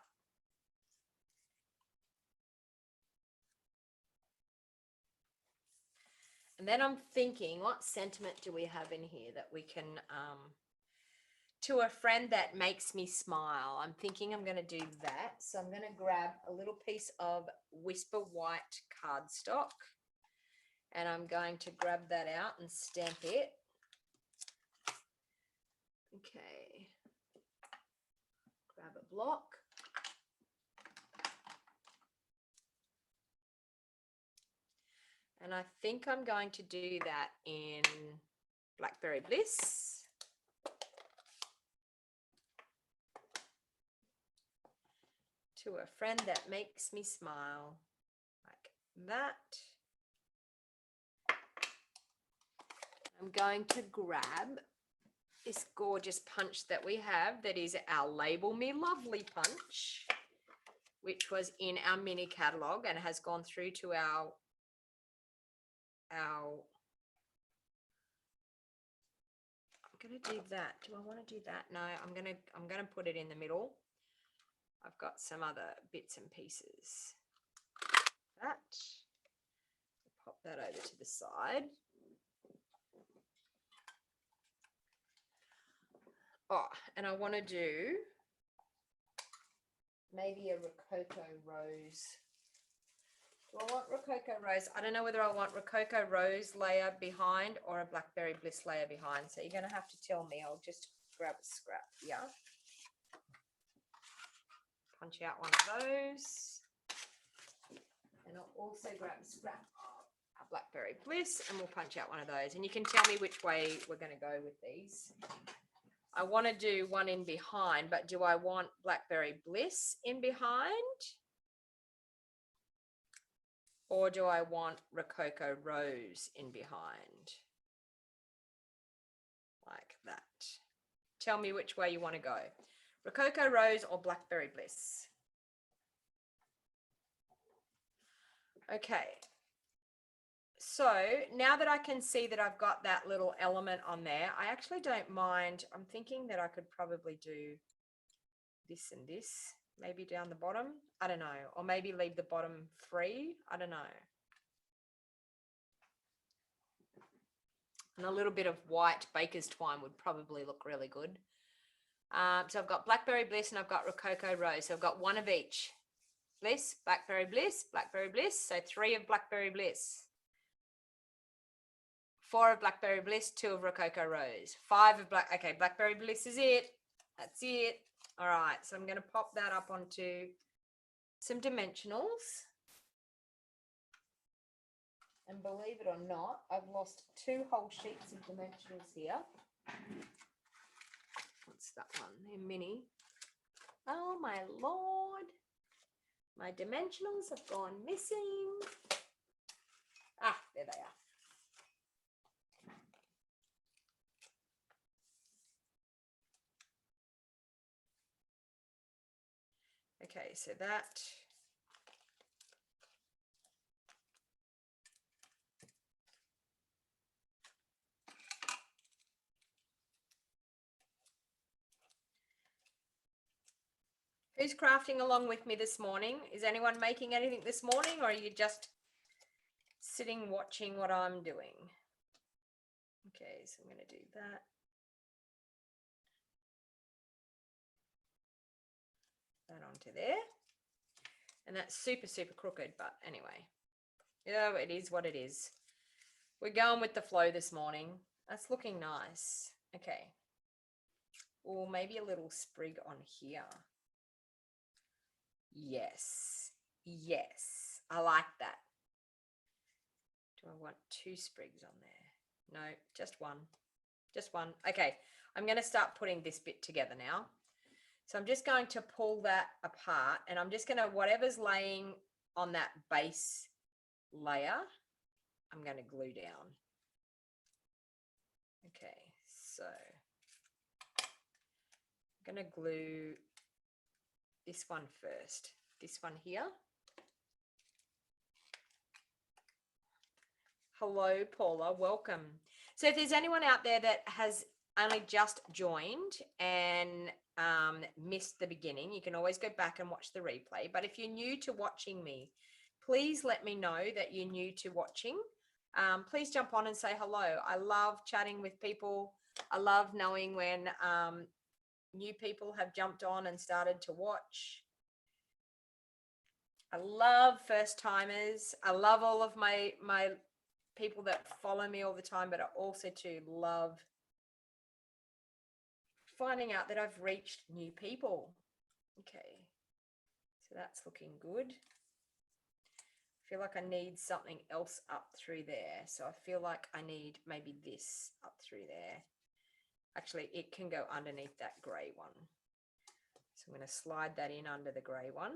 and then I'm thinking, what sentiment do we have in here that we can To a friend that makes me smile. I'm thinking I'm going to do that. So I'm going to grab a little piece of Whisper White cardstock, and I'm going to grab that out and stamp it. Okay. Grab a block. And I think I'm going to do that in Blackberry Bliss. To a friend that makes me smile, like that. I'm going to grab this gorgeous punch that we have, that is our Label Me Lovely punch, which was in our mini catalogue and has gone through to our I'm going to do that. Do I want to do that? No, I'm going to put it in the middle. I've got some other bits and pieces. That. Pop that over to the side. Oh, and I want to do maybe a Rococo Rose. Do I want Rococo Rose? I don't know whether I want Rococo Rose layer behind or a Blackberry Bliss layer behind. So you're going to have to tell me. I'll just grab a scrap here. Punch out one of those. And I'll also grab a scrap of our Blackberry Bliss, and we'll punch out one of those. And you can tell me which way we're going to go with these. I want to do one in behind, but do I want Blackberry Bliss in behind? Or do I want Rococo Rose in behind? Like that. Tell me which way you want to go. Rococo Rose or Blackberry Bliss? Okay. So now that I can see that I've got that little element on there, I actually don't mind. I'm thinking that I could probably do this and this, maybe down the bottom. I don't know. Or maybe leave the bottom free. I don't know. And a little bit of white baker's twine would probably look really good. So I've got Blackberry Bliss and I've got Rococo Rose. So I've got one of each. Bliss, Blackberry Bliss, Blackberry Bliss. So 3 of Blackberry Bliss. 4 of Blackberry Bliss, 2 of Rococo Rose. 5 of okay, Blackberry Bliss is it. That's it. All right, so I'm going to pop that up onto some dimensionals. And believe it or not, I've lost 2 whole sheets of dimensionals here. What's that one? They're mini. Oh my Lord. My dimensionals have gone missing. Ah, there they are. Okay, so that. Who's crafting along with me this morning? Is anyone making anything this morning, or are you just sitting watching what I'm doing? Okay, so I'm going to do that. That onto there. And that's super, super crooked, but anyway. Yeah, it is what it is. We're going with the flow this morning. That's looking nice. Okay. Or maybe a little sprig on here. Yes. Yes. I like that. Do I want 2 sprigs on there? No, just one. Just one. Okay. I'm going to start putting this bit together now. So I'm just going to pull that apart, and I'm just going to, whatever's laying on that base layer, I'm going to glue down. Okay, so I'm going to glue this one first. This one here. Hello, Paula. Welcome. So if there's anyone out there that has only just joined and missed the beginning, you can always go back and watch the replay. But if you're new to watching me, please let me know that you're new to watching. Please jump on and say hello. I love chatting with people. I love knowing when new people have jumped on and started to watch. I love first timers. I love all of my people that follow me all the time, but I also too love finding out that I've reached new people. Okay, so that's looking good. I feel like I need something else up through there. So I feel like I need maybe this up through there. Actually, it can go underneath that grey one. So I'm going to slide that in under the grey one.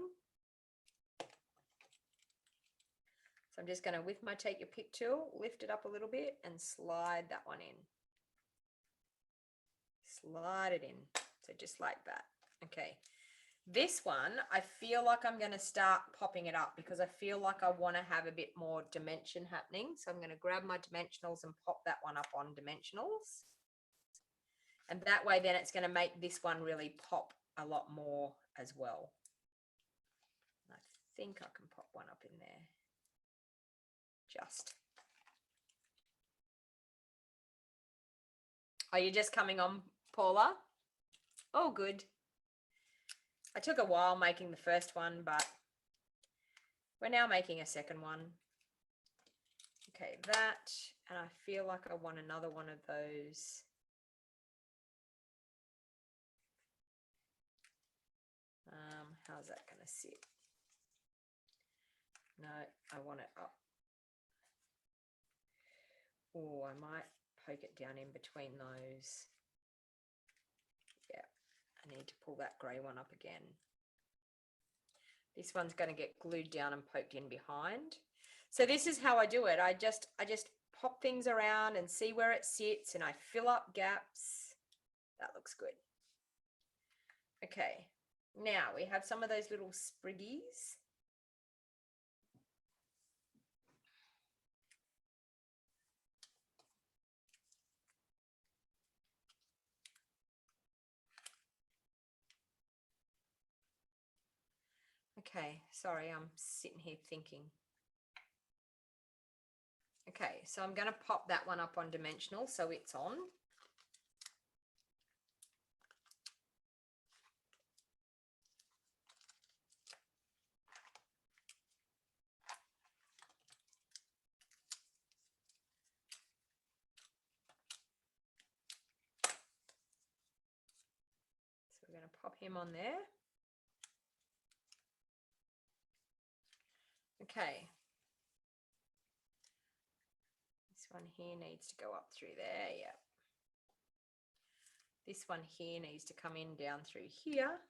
So I'm just going to, with my take your pick tool, lift it up a little bit and slide that one in. Slide it in. So just like that. Okay. This one, I feel like I'm going to start popping it up because I feel like I want to have a bit more dimension happening. So I'm going to grab my dimensionals and pop that one up on dimensionals. And that way then it's going to make this one really pop a lot more as well. I think I can pop one up in there. Just. Are you just coming on, Paula? Oh, good. I took a while making the first one, but we're now making a second one. Okay, that, and I feel like I want another one of those. How's that going to sit? No, I want it up. Oh, I might poke it down in between those. Yeah, I need to pull that grey one up again. This one's going to get glued down and poked in behind. So this is how I do it. I just pop things around and see where it sits, and I fill up gaps. That looks good. Okay, now we have some of those little spriggies. Okay, sorry, I'm sitting here thinking. Okay, so I'm going to pop that one up on dimensional so it's on. So we're going to pop him on there. Okay. This one here needs to go up through there, yeah. This one here needs to come in down through here.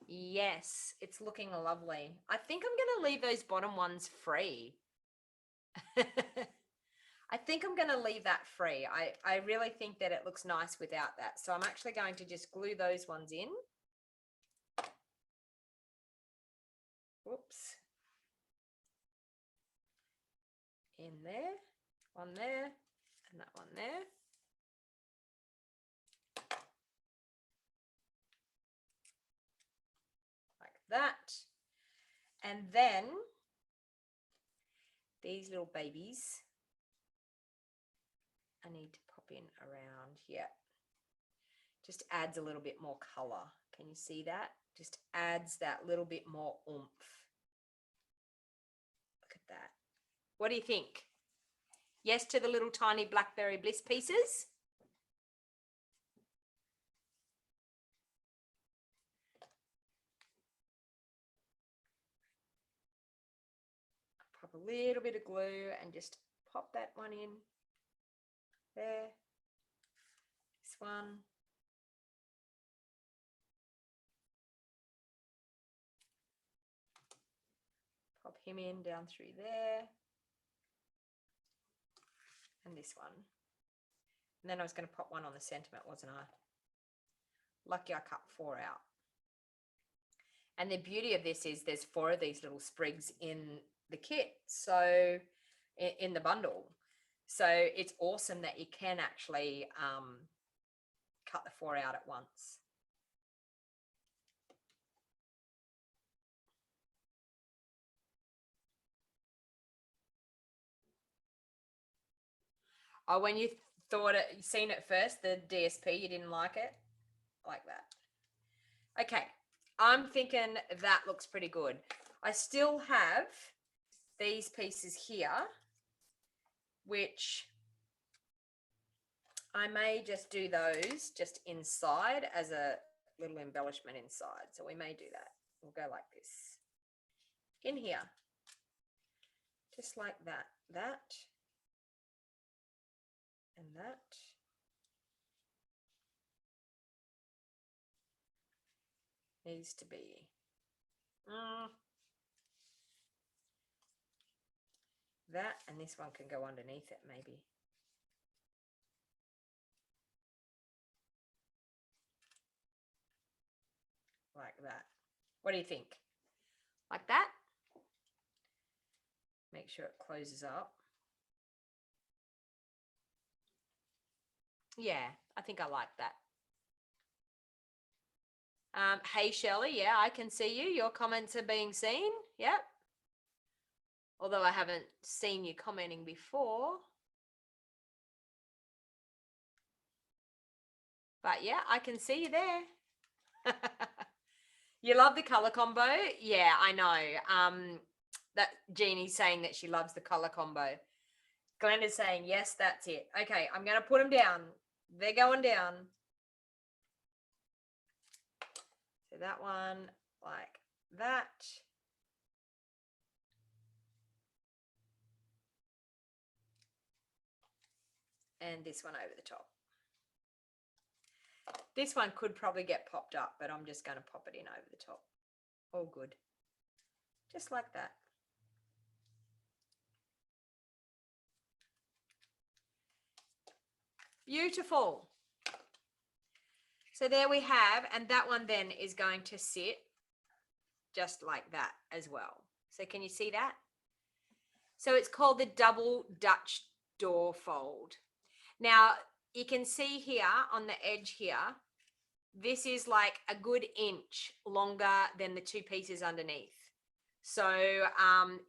Yes, it's looking lovely. I think I'm going to leave those bottom ones free. I think I'm going to leave that free. I really think that it looks nice without that. So I'm actually going to just glue those ones in. Whoops. In there, one there, and that one there. Like that. And then these little babies, I need to pop in around here. Just adds a little bit more color. Can you see that? Just adds that little bit more oomph. Look at that. What do you think? Yes to the little tiny Blackberry Bliss pieces? Pop a little bit of glue and just pop that one in there. This one. Pop him in down through there. And this one. And then I was going to pop one on the sentiment, wasn't I? Lucky I cut 4 out. And the beauty of this is there's 4 of these little sprigs in the kit, so in the bundle. So it's awesome that you can actually cut the 4 out at once. Oh, when you seen it first, the DSP, you didn't like it? Like that. Okay, I'm thinking that looks pretty good. I still have these pieces here, which I may just do those just inside as a little embellishment inside. So we may do that. We'll go like this in here, just like that, that, and that. Needs to be that, and this one can go underneath it maybe. Like that. What do you think? Like that? Make sure it closes up. Yeah, I think I like that. Hey Shelley, yeah, I can see you. Your comments are being seen. Yep. Although I haven't seen you commenting before. But yeah, I can see you there. You love the color combo? Yeah, I know. That Jeannie's saying that she loves the color combo. Glenda's saying, yes, that's it. Okay, I'm going to put them down. They're going down. So that one, like that. And this one over the top. This one could probably get popped up, but I'm just going to pop it in over the top. All good. Just like that. Beautiful. So there we have, and that one then is going to sit just like that as well. So can you see that? So it's called the double Dutch door fold. Now you can see here on the edge here, this is like a good inch longer than the two pieces underneath. So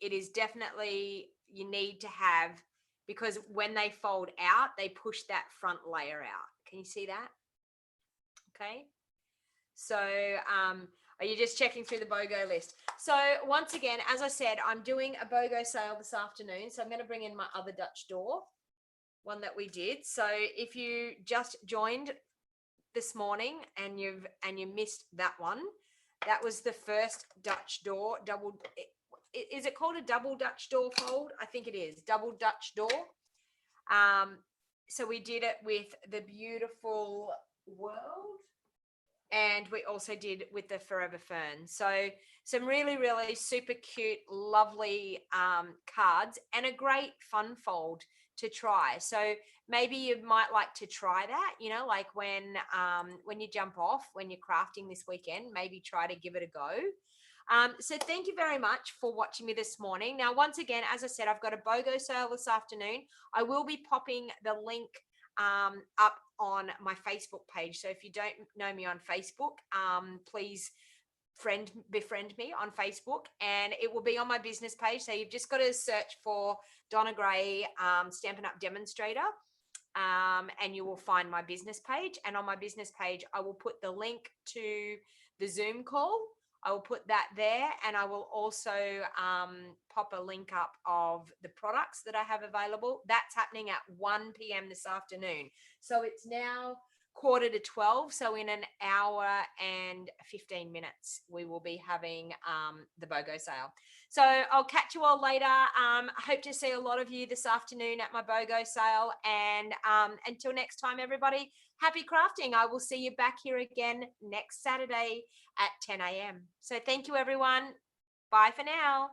it is definitely, you need to have, because when they fold out, they push that front layer out. Can you see that? Okay. So are you just checking through the BOGO list? So once again, as I said, I'm doing a BOGO sale this afternoon. So I'm going to bring in my other Dutch door, one that we did. So if you just joined this morning and you missed that one, that was the first Dutch door, is it called a double Dutch door fold? I think it is, double Dutch door. So we did it with the beautiful World, and we also did with the Forever Fern. So some really, really super cute, lovely cards, and a great fun fold to try. So maybe you might like to try that, you know, like when you jump off, when you're crafting this weekend, maybe try to give it a go. So thank you very much for watching me this morning. Now, once again, as I said, I've got a BOGO sale this afternoon. I will be popping the link up on my Facebook page. So if you don't know me on Facebook, please befriend me on Facebook, and it will be on my business page. So you've just got to search for Donna Gray Stampin' Up! Demonstrator, and you will find my business page. And on my business page, I will put the link to the Zoom call. I will put that there, and I will also pop a link up of the products that I have available. That's happening at 1 p.m. this afternoon. So it's now 11:45, so in an hour and 15 minutes we will be having the BOGO sale. So I'll catch you all later. I hope to see a lot of you this afternoon at my BOGO sale, and until next time, everybody, happy crafting. I will see you back here again next Saturday at 10 a.m. So thank you, everyone. Bye for now.